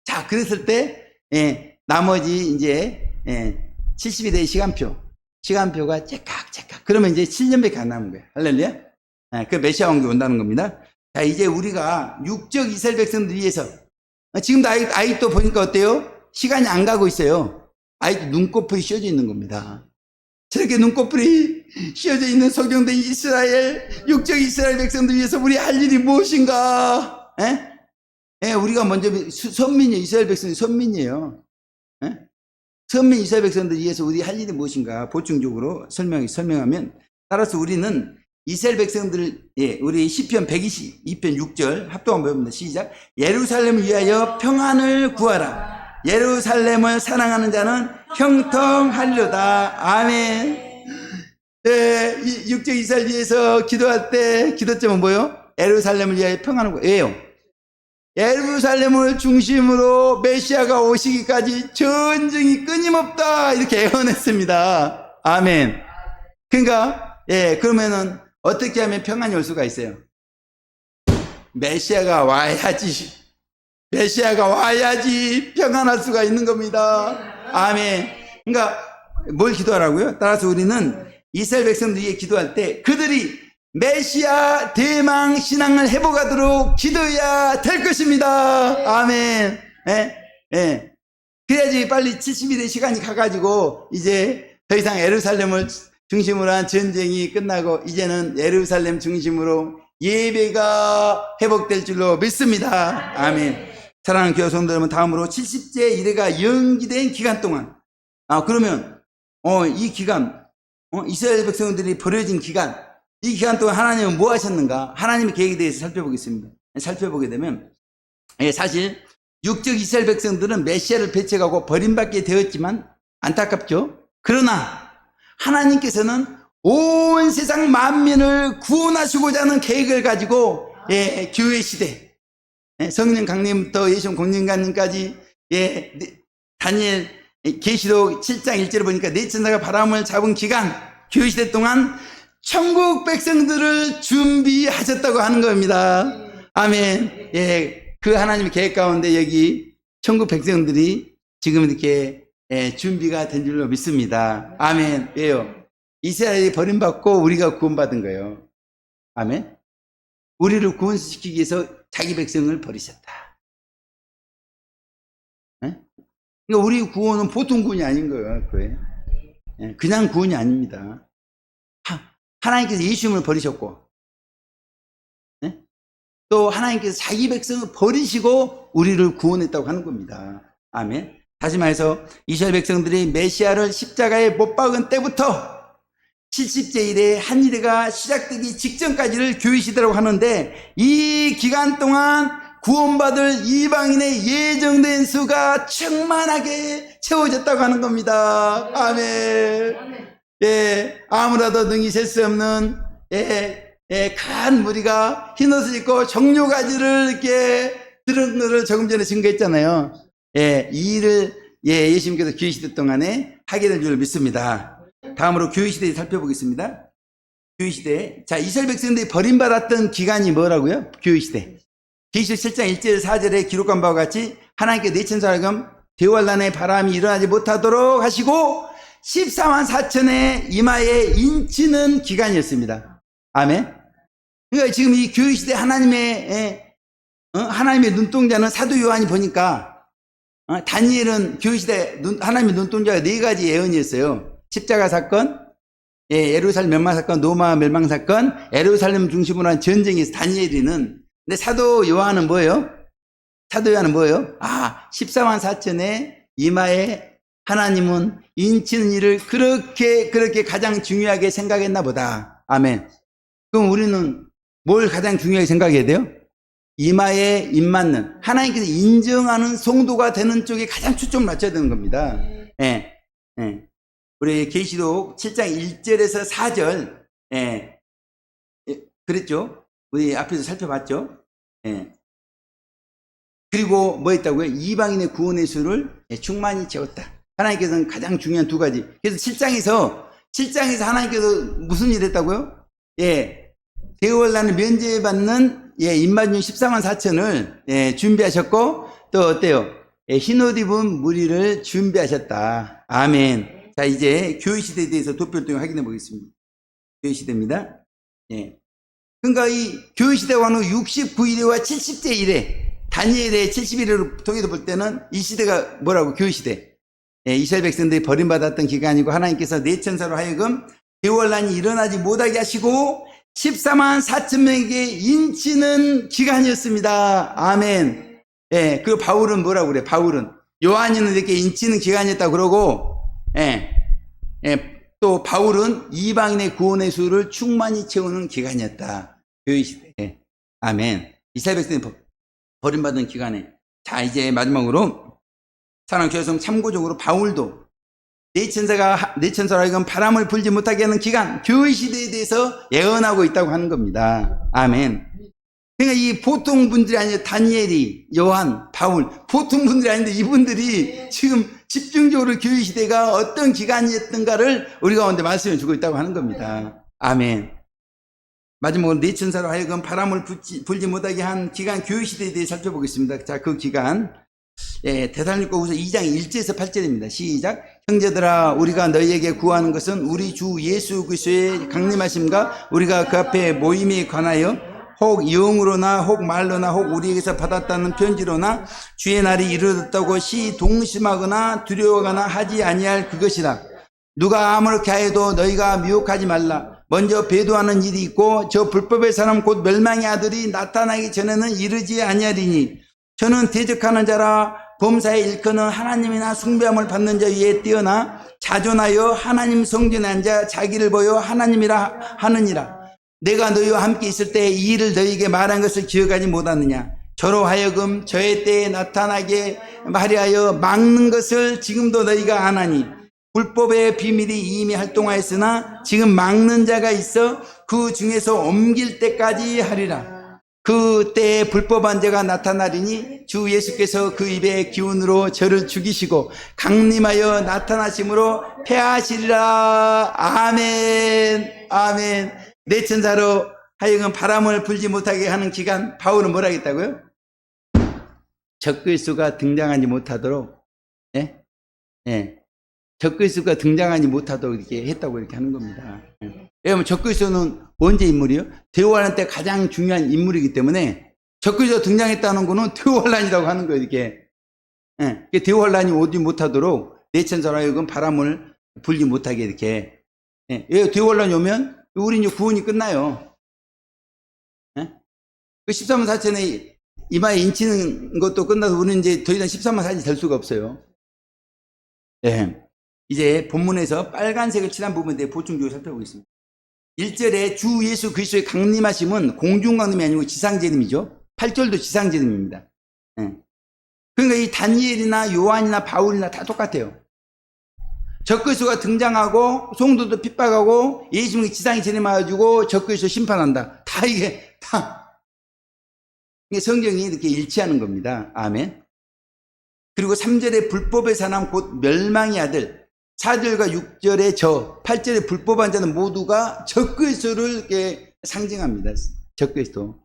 자, 그랬을 때, 예, 나머지 이제, 70의 시간표가 째깍째깍. 그러면 이제 7년밖에 안 남은 거예요. 할렐루야? 예, 그 메시아 왕국이 온다는 겁니다. 자, 이제 우리가 육적 이스라엘 백성들 위해서, 지금도 아직도 보니까 어때요? 시간이 안 가고 있어요. 아직도 눈꺼풀이 씌어져 있는 겁니다. 저렇게 눈꺼풀이 씌어져 있는 소경된 육적 이스라엘 백성들 위해서 우리 할 일이 무엇인가? 예? 예, 우리가 먼저 선민이에요. 이스라엘 백성이 선민이에요. 예? 선민 이스라엘 백성들 위해서 우리 할 일이 무엇인가? 보충적으로 설명하면, 따라서 우리는 이스라엘 백성들, 예, 우리 시편 122편 6절 합동한 부분입니다. 시작. 예루살렘을 위하여 평안을 구하라. 예루살렘을 사랑하는 자는 형통하리로다. 아멘. 네, 육적 이스라엘 위해서 기도할 때 기도점은 뭐예요? 예루살렘을 위하여 평안을 구해요. 예루살렘을 중심으로 메시아가 오시기까지 전쟁이 끊임없다. 이렇게 애원했습니다. 아멘. 그러니까, 예, 그러면은 어떻게 하면 평안이 올 수가 있어요? 메시아가 와야지. 메시아가 와야지 평안할 수가 있는 겁니다. 아멘. 그러니까 뭘 기도하라고요? 따라서 우리는 이스라엘 백성들 위해 기도할 때 그들이 메시아 대망 신앙을 회복하도록 기도해야 될 것입니다. 아멘. 예? 예. 그래야지 빨리 70일의 시간이 가가지고 이제 더 이상 예루살렘을 중심으로 한 전쟁이 끝나고 이제는 예루살렘 중심으로 예배가 회복될 줄로 믿습니다. 아멘. 사랑하는 교회 성도 여러분, 다음으로 70제 이래가 연기된 기간 동안, 그러면 이 기간, 이스라엘 백성들이 버려진 기간, 이 기간 동안 하나님은 뭐 하셨는가? 하나님의 계획에 대해서 살펴보겠습니다. 살펴보게 되면, 사실 육적 이스라엘 백성들은 메시아를 배척하고 버림받게 되었지만 안타깝죠. 그러나 하나님께서는 온 세상 만민을 구원하시고자 하는 계획을 가지고 교회 시대, 성령 강림부터 예수님 공진관님까지, 다니엘 계시록 7장 1절을 보니까 네 천사가 바람을 잡은 기간, 교회 시대 동안 천국 백성들을 준비하셨다고 하는 겁니다. 아멘. 그 하나님의 계획 가운데 여기 천국 백성들이 지금 이렇게 준비가 된 줄로 믿습니다. 아멘. 왜요? 이스라엘이 버림받고 우리가 구원받은 거예요. 아멘. 우리를 구원시키기 위해서 자기 백성을 버리셨다. 그러니까 우리 구원은 보통 구원이 아닌 거예요. 그냥 구원이 아닙니다. 하나님께서 예수님을 버리셨고, 또 하나님께서 자기 백성을 버리시고 우리를 구원했다고 하는 겁니다. 아멘. 다시 말해서 이스라엘 백성들이 메시아를 십자가에 못 박은 때부터 70제 이래 한 일회가 시작되기 직전까지를 교회 시대라고 하는데, 이 기간 동안 구원받을 이방인의 예정된 수가 충만하게 채워졌다고 하는 겁니다. 아멘. 아무라도 능히 셀 수 없는 큰 무리가 흰옷을 입고 정료가지를 이렇게 들은 것을 조금 전에 증거했잖아요. 이 일을 예수님께서 교회 시대 동안에 하게 된 줄 믿습니다. 다음으로 교회 시대에 살펴보겠습니다. 교회 시대. 자, 이스라엘 백성들이 버림받았던 기간이 뭐라고요? 교회 시대. 계시록 7장 1절 4절에 기록한 바와 같이 하나님께 네 천사라금 대환란의 바람이 일어나지 못하도록 하시고 14만 4천의 이마에 인치는 기간이었습니다. 아멘. 그러니까 지금 이 교회 시대 하나님의 눈동자는 사도 요한이 보니까 다니엘은 교회 시대 하나님의 눈동자가 네 가지 예언이었어요. 십자가 사건, 예루살렘 멸망 사건, 로마 멸망 사건, 예루살렘 중심으로 한 전쟁에서 다니엘이는, 근데 사도 요한은 뭐예요? 14만 4천의 이마에 하나님은 인치는 일을 그렇게 가장 중요하게 생각했나 보다. 아멘. 그럼 우리는 뭘 가장 중요하게 생각해야 돼요? 이마에 입 맞는, 하나님께서 인정하는 성도가 되는 쪽에 가장 초점을 맞춰야 되는 겁니다. 우리 계시록 7장 1절에서 4절, 그랬죠? 우리 앞에서 살펴봤죠? 그리고 뭐 했다고요? 이방인의 구원의 수를 충만히 채웠다. 하나님께서는 가장 중요한 두 가지. 그래서 7장에서 하나님께서 무슨 일 했다고요? 예. 대월란을 면제받는, 예, 인마중 14만 4천을, 예, 준비하셨고, 또 어때요? 예, 흰옷 입은 무리를 준비하셨다. 아멘. 자, 이제 교회시대에 대해서 도표를 통해 확인해 보겠습니다. 교회시대입니다. 예. 그러니까 이 교회시대가 한 69일에와 70제 일에, 다니엘의 71일을 통해서 볼 때는 이 시대가 뭐라고? 교회시대. 예, 이스라엘 백성들이 버림받았던 기간이고, 하나님께서 내 천사로 하여금 대환란이 일어나지 못하게 하시고 14만 4천 명에게 인치는 기간이었습니다. 아멘. 예, 그 바울은 뭐라고 그래? 바울은 요한이는 이렇게 인치는 기간이었다 그러고, 예, 예, 또 바울은 이방인의 구원의 수를 충만히 채우는 기간이었다. 교회 시대. 예. 아멘. 이스라엘 백성이 버림받은 기간에. 자, 이제 마지막으로 사랑하는 교회성 참고적으로 바울도 내 천사로 하여금 바람을 불지 못하게 하는 기간, 교회 시대에 대해서 예언하고 있다고 하는 겁니다. 아멘. 그러니까 이 보통 분들이 아니라 다니엘이, 요한, 바울, 보통 분들이 아닌데 이분들이 지금 집중적으로 교회 시대가 어떤 기간이었던가를 우리 가운데 말씀해 주고 있다고 하는 겁니다. 아멘. 마지막으로 내 천사로 하여금 바람을 불지 못하게 한 기간, 교회 시대에 대해 살펴보겠습니다. 자, 그 기간. 예, 데살로니가후서 2장 1절에서 8절입니다. 시작. 형제들아, 우리가 너희에게 구하는 것은 우리 주 예수 그리스도의 강림하심과 우리가 그 앞에 모임에 관하여 혹 영으로나 혹 말로나 혹 우리에게서 받았다는 편지로나 주의 날이 이르렀다고 동심하거나 두려워하거나 하지 아니할 그것이라. 누가 아무렇게 하여도 너희가 미혹하지 말라. 먼저 배도하는 일이 있고 저 불법의 사람 곧 멸망의 아들이 나타나기 전에는 이르지 아니하리니 저는 대적하는 자라. 범사에 일컫는 하나님이나 숭배함을 받는 자 위에 뛰어나 자존하여 하나님 성전에 앉아 자기를 보여 하나님이라 하느니라. 내가 너희와 함께 있을 때 이 일을 너희에게 말한 것을 기억하지 못하느냐. 저로 하여금 저의 때에 나타나게 하려 막는 것을 지금도 너희가 안 하니 불법의 비밀이 이미 활동하였으나 지금 막는 자가 있어 그 중에서 옮길 때까지 하리라. 그때에 불법한 자가 나타나리니 주 예수께서 그 입의 기운으로 저를 죽이시고 강림하여 나타나심으로 패하시리라. 아멘. 아멘. 내 천사로 하여금 바람을 불지 못하게 하는 기간, 바울은 뭐라 했다고요? 적그리스도가 등장하지 못하도록, 예? 예. 적그리스도가 등장하지 못하도록 이렇게 했다고 이렇게 하는 겁니다. 예. 왜냐하면 적그리스도는 언제 인물이요? 대환란 때 가장 중요한 인물이기 때문에 적그리스도 등장했다는 거는 대환란이라고 하는 거예요, 이렇게. 예. 대환란이 오지 못하도록 내 천사로 하여금 바람을 불지 못하게 이렇게. 예. 왜 대환란이 오면 우리 이제 구원이 끝나요. 예? 그 13만 4천에 이마에 인치는 것도 끝나서 우리는 이제 더 이상 13만 4천이 될 수가 없어요. 예. 이제 본문에서 빨간색을 칠한 부분에 대해 보충적으로 살펴보겠습니다. 1절에 주 예수 그리스도의 강림하심은 공중강림이 아니고 지상재림이죠. 8절도 지상재림입니다. 예. 그러니까 이 다니엘이나 요한이나 바울이나 다 똑같아요. 적그리스도가 등장하고 성도도 핍박하고 예수님이 지상에 재림해가지고 적그리스도 심판한다. 다 이게 성경이 이렇게 일치하는 겁니다. 아멘. 그리고 3절에 불법의 사람 곧 멸망의 아들, 4절과 6절에 8절에 불법한 자는 모두가 적그리스도를 이렇게 상징합니다. 적그리스도.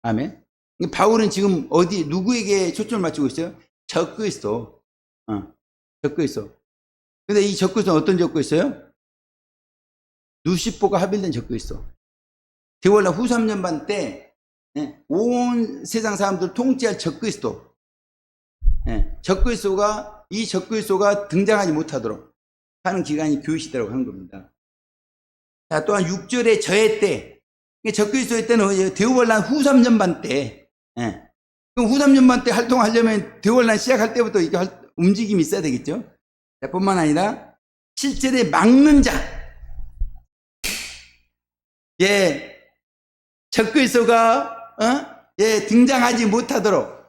아멘. 바울은 지금 어디 누구에게 초점을 맞추고 있어요? 적그리스도. 적그리스도. 근데 이 적그리스도는 어떤 적그리스도예요? 루시포가 합일된 적그리스도. 대환란 후 3년반 때 온 세상 사람들 통치할 적그리스도. 이 적그리스도가 등장하지 못하도록 하는 기간이 교회시대라고 하는 겁니다. 자, 또한 6절에 저의 때. 적그리스도의 때는 대환란 후 3년반 때. 그럼 후 3년반 때 활동하려면 대환란 시작할 때부터 이게 움직임이 있어야 되겠죠? 뿐만 아니라 7절에 막는 자. 예. 적그리스도가 등장하지 못하도록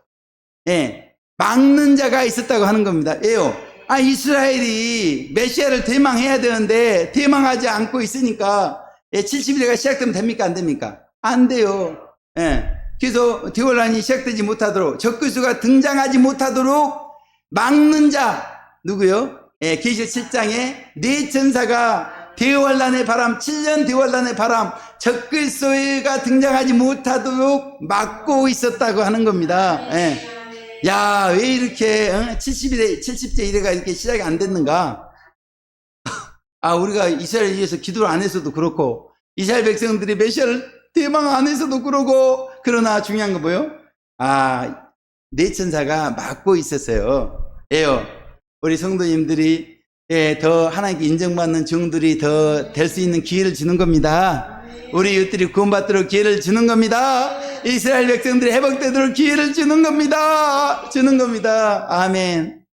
막는 자가 있었다고 하는 겁니다. 왜요? 이스라엘이 메시아를 대망해야 되는데 대망하지 않고 있으니까 70일가 시작되면 됩니까? 안 됩니까? 안 돼요. 그래서 대환란이 시작되지 못하도록 적그리스도가 등장하지 못하도록 막는 자 누구요? 계시록 7장에 네 천사가 대환란의 바람, 7년 대환란의 바람, 적그리스도가 등장하지 못하도록 막고 있었다고 하는 겁니다. 야, 왜 이렇게 70제 이래가 이렇게 시작이 안 됐는가? 우리가 이스라엘 위해서 기도를 안 했어도 그렇고, 이스라엘 백성들이 메시아를 대망 안 했어도 그러고, 그러나 중요한 거 뭐예요? 네 천사가 막고 있었어요. 우리 성도님들이 더 하나님께 인정받는 종들이 더 될 수 있는 기회를 주는 겁니다. 우리 이웃들이 구원받도록 기회를 주는 겁니다. 이스라엘 백성들이 회복되도록 기회를 주는 겁니다. 주는 겁니다. 아멘.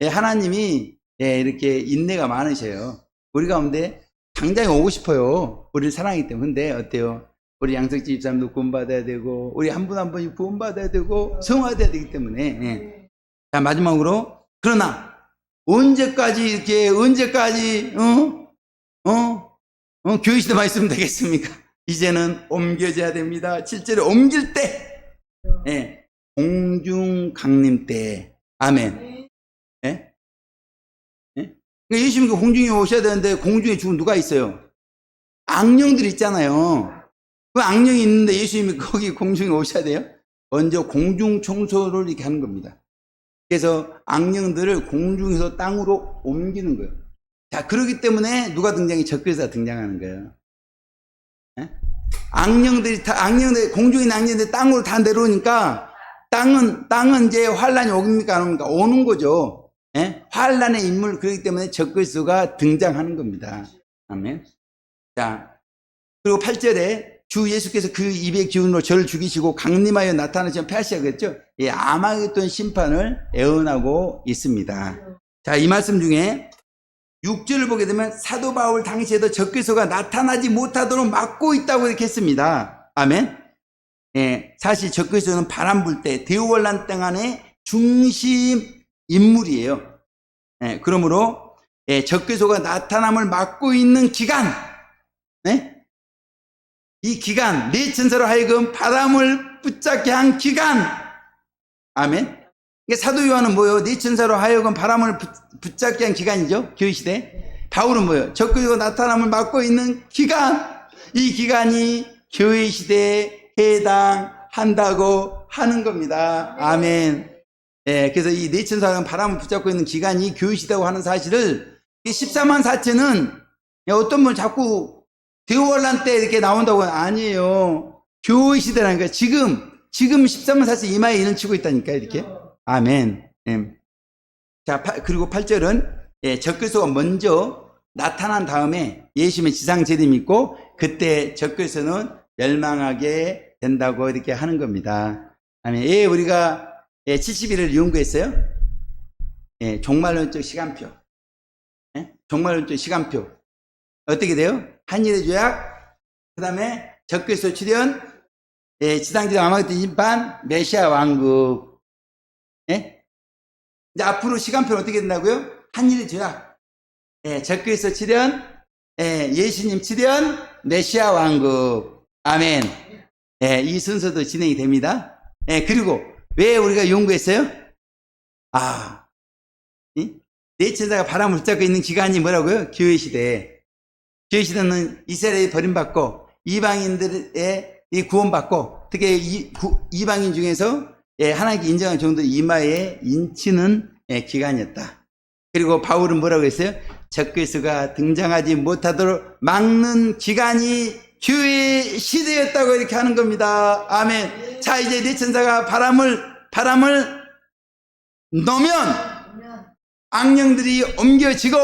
하나님이 이렇게 인내가 많으셔요. 우리 가운데 당장에 오고 싶어요. 우리를 사랑하기 때문에. 근데 어때요? 우리 양석지 집사람도 구원받아야 되고, 우리 한 분 한 분이 구원받아야 되고, 성화돼야 되기 때문에. 자, 마지막으로, 그러나 언제까지 교회시대만 있으면 되겠습니까? 이제는 옮겨져야 됩니다. 실제로 옮길 때, 공중 강림 때, 아멘. 예수님이 공중에 오셔야 되는데 공중에 지금 누가 있어요? 악령들 있잖아요. 그 악령이 있는데 예수님이 거기 공중에 오셔야 돼요? 먼저 공중 청소를 이렇게 하는 겁니다. 그래서 악령들을 공중에서 땅으로 옮기는 거예요. 자, 그렇기 때문에 누가 등장해? 적그리스도가 등장하는 거예요. 악령들이 공중에 있는 악령들이 땅으로 다 내려오니까 땅은 이제 환란이 옵니까 안 옵니까? 오는 거죠. 환란의 인물, 그렇기 때문에 적그리스도가 등장하는 겁니다. 아멘. 자, 그리고 8절에 주 예수께서 그 입의 기운으로 저를 죽이시고 강림하여 나타나시면 패하시라 그랬죠. 아마겟돈 심판을 예언하고 있습니다. 자, 이 말씀 중에 6절을 보게 되면 사도 바울 당시에도 적그리스도가 나타나지 못하도록 막고 있다고 이렇게 했습니다. 아멘. 사실 적그리스도는 바람 불 때 대환란 때 안에 중심 인물이에요. 그러므로 적그리스도가 나타남을 막고 있는 기간, 이 기간, 네 천사로 하여금 바람을 붙잡게 한 기간, 아멘. 사도 요한은 뭐예요? 네 천사로 하여금 바람을 붙잡게 한 기간이죠. 교회 시대. 바울은 뭐예요? 적그리스도가 나타남을 막고 있는 기간, 이 기간이 교회 시대에 해당한다고 하는 겁니다. 아멘. 그래서 이 네 천사가 바람을 붙잡고 있는 기간이 교회 시대라고 하는 사실을 14만 4천은 어떤 분 자꾸 대환란 때 이렇게 나온다고 아니에요. 교회 시대라니까 지금 14만 4천 이마에 인을 치고 있다니까 이렇게. 아멘. 자, 그리고 8절은 적그리스도가 먼저 나타난 다음에 예수님의 지상 재림이 있고 그때 적그리스도는 멸망하게 된다고 이렇게 하는 겁니다. 아멘. 우리가 70일을 연구했어요. 종말론적 시간표. 종말론적 시간표. 어떻게 돼요? 한일의 조약, 그 다음에 적그리스도 출현, 지상지상 아마겟돈 심판, 메시아 왕국. 이제 앞으로 시간표는 어떻게 된다고요? 한일의 조약, 적그리스도 출현, 예수님 출현, 메시아 왕국. 아멘. 이 순서도 진행이 됩니다. 그리고 왜 우리가 연구했어요? 네 천사가 바람을 붙잡고 있는 기간이 뭐라고요? 교회 시대. 교회 시대는 이스라엘이 버림받고 이방인들의 구원받고 특히 이방인 중에서 하나님께 인정한 정도 이마에 인치는 기간이었다. 그리고 바울은 뭐라고 했어요? 적그리스도가 등장하지 못하도록 막는 기간이 교회 시대였다고 이렇게 하는 겁니다. 아멘. 자, 이제 네 천사가 바람을 놓으면 악령들이 옮겨지고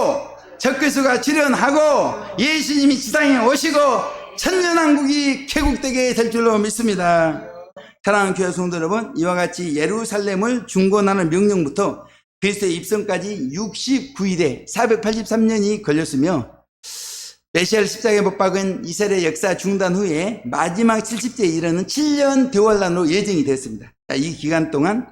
적그리스도가 출현하고 예수님이 지상에 오시고 천년왕국이 개국되게 될 줄로 믿습니다. 사랑하는 교회 성도 여러분, 이와 같이 예루살렘을 중건하는 명령부터 그리스도의 입성까지 69일에 483년이 걸렸으며 메시아를 십자가에 못 박은 이스라엘의 역사 중단 후에 마지막 70세에 이르는 7년 대환란으로 예정이 됐습니다. 이 기간 동안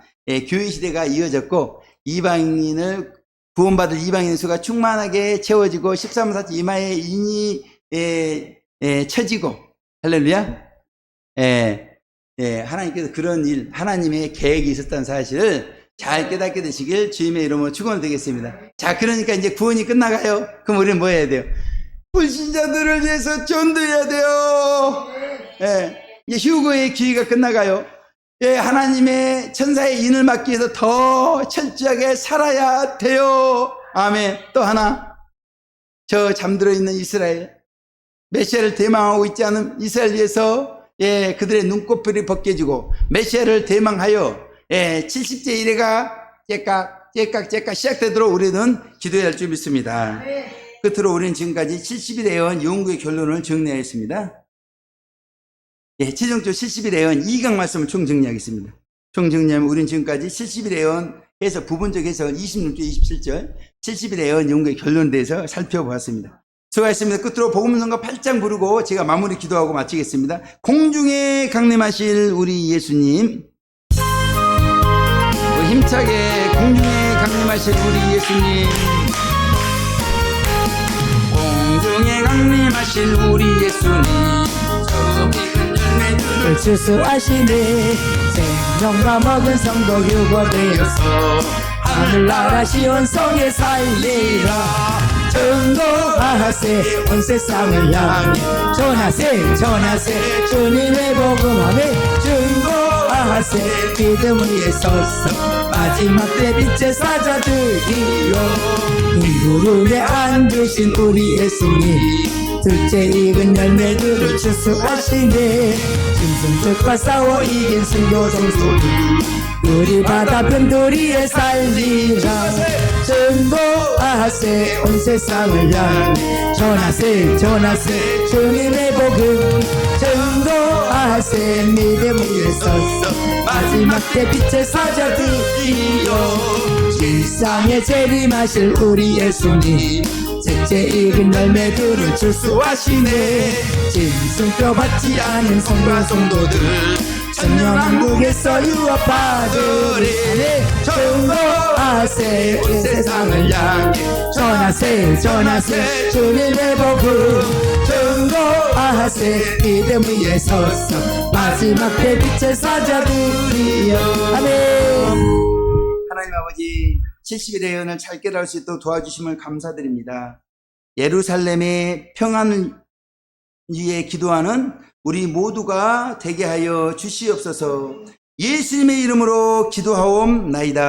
교회 시대가 이어졌고 이방인을 구원받을 이방인의 수가 충만하게 채워지고 13만 4천 이마에 인이 쳐지고 할렐루야. 하나님께서 그런 일, 하나님의 계획이 있었다는 사실을 잘 깨닫게 되시길 주님의 이름으로 축원을 드리겠습니다. 자, 그러니까 이제 구원이 끝나가요. 그럼 우리는 뭐 해야 돼요? 불신자들을 위해서 전도해야 돼요. 예, 이제 휴거의 기회가 끝나가요. 예, 하나님의 천사의 인을 막기 위해서 더 철저하게 살아야 돼요. 아멘. 또 하나, 저 잠들어 있는 이스라엘, 메시아를 대망하고 있지 않은 이스라엘 위해서 예, 그들의 눈꺼풀이 벗겨지고 메시아를 대망하여 예, 70제 이래가 째깍 시작되도록 우리는 기도해야 할 줄 믿습니다. 끝으로 우리는 지금까지 70일의 예언 연구의 결론을 정리하였습니다. 예, 최종적으로 70일의 예언 2강 말씀을 총정리하겠습니다. 총정리하면 우리는 지금까지 70일의 예언에서 부분적 해석은 26절, 27절 70일의 예언 연구의 결론에 대해서 살펴보았습니다. 수고하셨습니다. 끝으로 복음성가 8장 부르고 제가 마무리 기도하고 마치겠습니다. 공중에 강림하실 우리 예수님, 힘차게 공중에 강림하실 우리 예수님, 공중에 강림하실 우리 예수님, 저 깊은 열매들을 주수하시네. 생명과 먹은 성도 유고되어서 하늘나라 시온성에 살리라. 전도하세 온 세상을 향해 전하세 주님의 복음함에 전도하세 믿음 위에 서서 마지막 때 빛의 사자들이여. 구름에 앉으신 우리 예수님, 둘째 익은 열매들을 추수하시네. 짐승들과 싸워 이긴 순교 종소리 우리 바다 변두리에 살리라. 전도하세 온 세상을 향해 전하세 주님의 복음. 전도하세 믿음 위에 서서 마지막 때 빛의 사자들이여. 일상에 재림하실 우리 예수님, 셋째 익은 열매들을 추수하시네. 짐승뼈 받지 않은 성과 성도들 천년왕국에서 유업받으리네. 전도하세 온 세상을 향해 전하세 주님의 복음. 전도하세 믿음 위에 서서 마지막 때 빛의 사자들이여. 아멘. 하나님 아버지, 70일의 예언을 잘 깨달을 수 있도록 도와주심을 감사드립니다. 예루살렘의 평안을 위해 기도하는 우리 모두가 되게 하여 주시옵소서. 예수님의 이름으로 기도하옵나이다.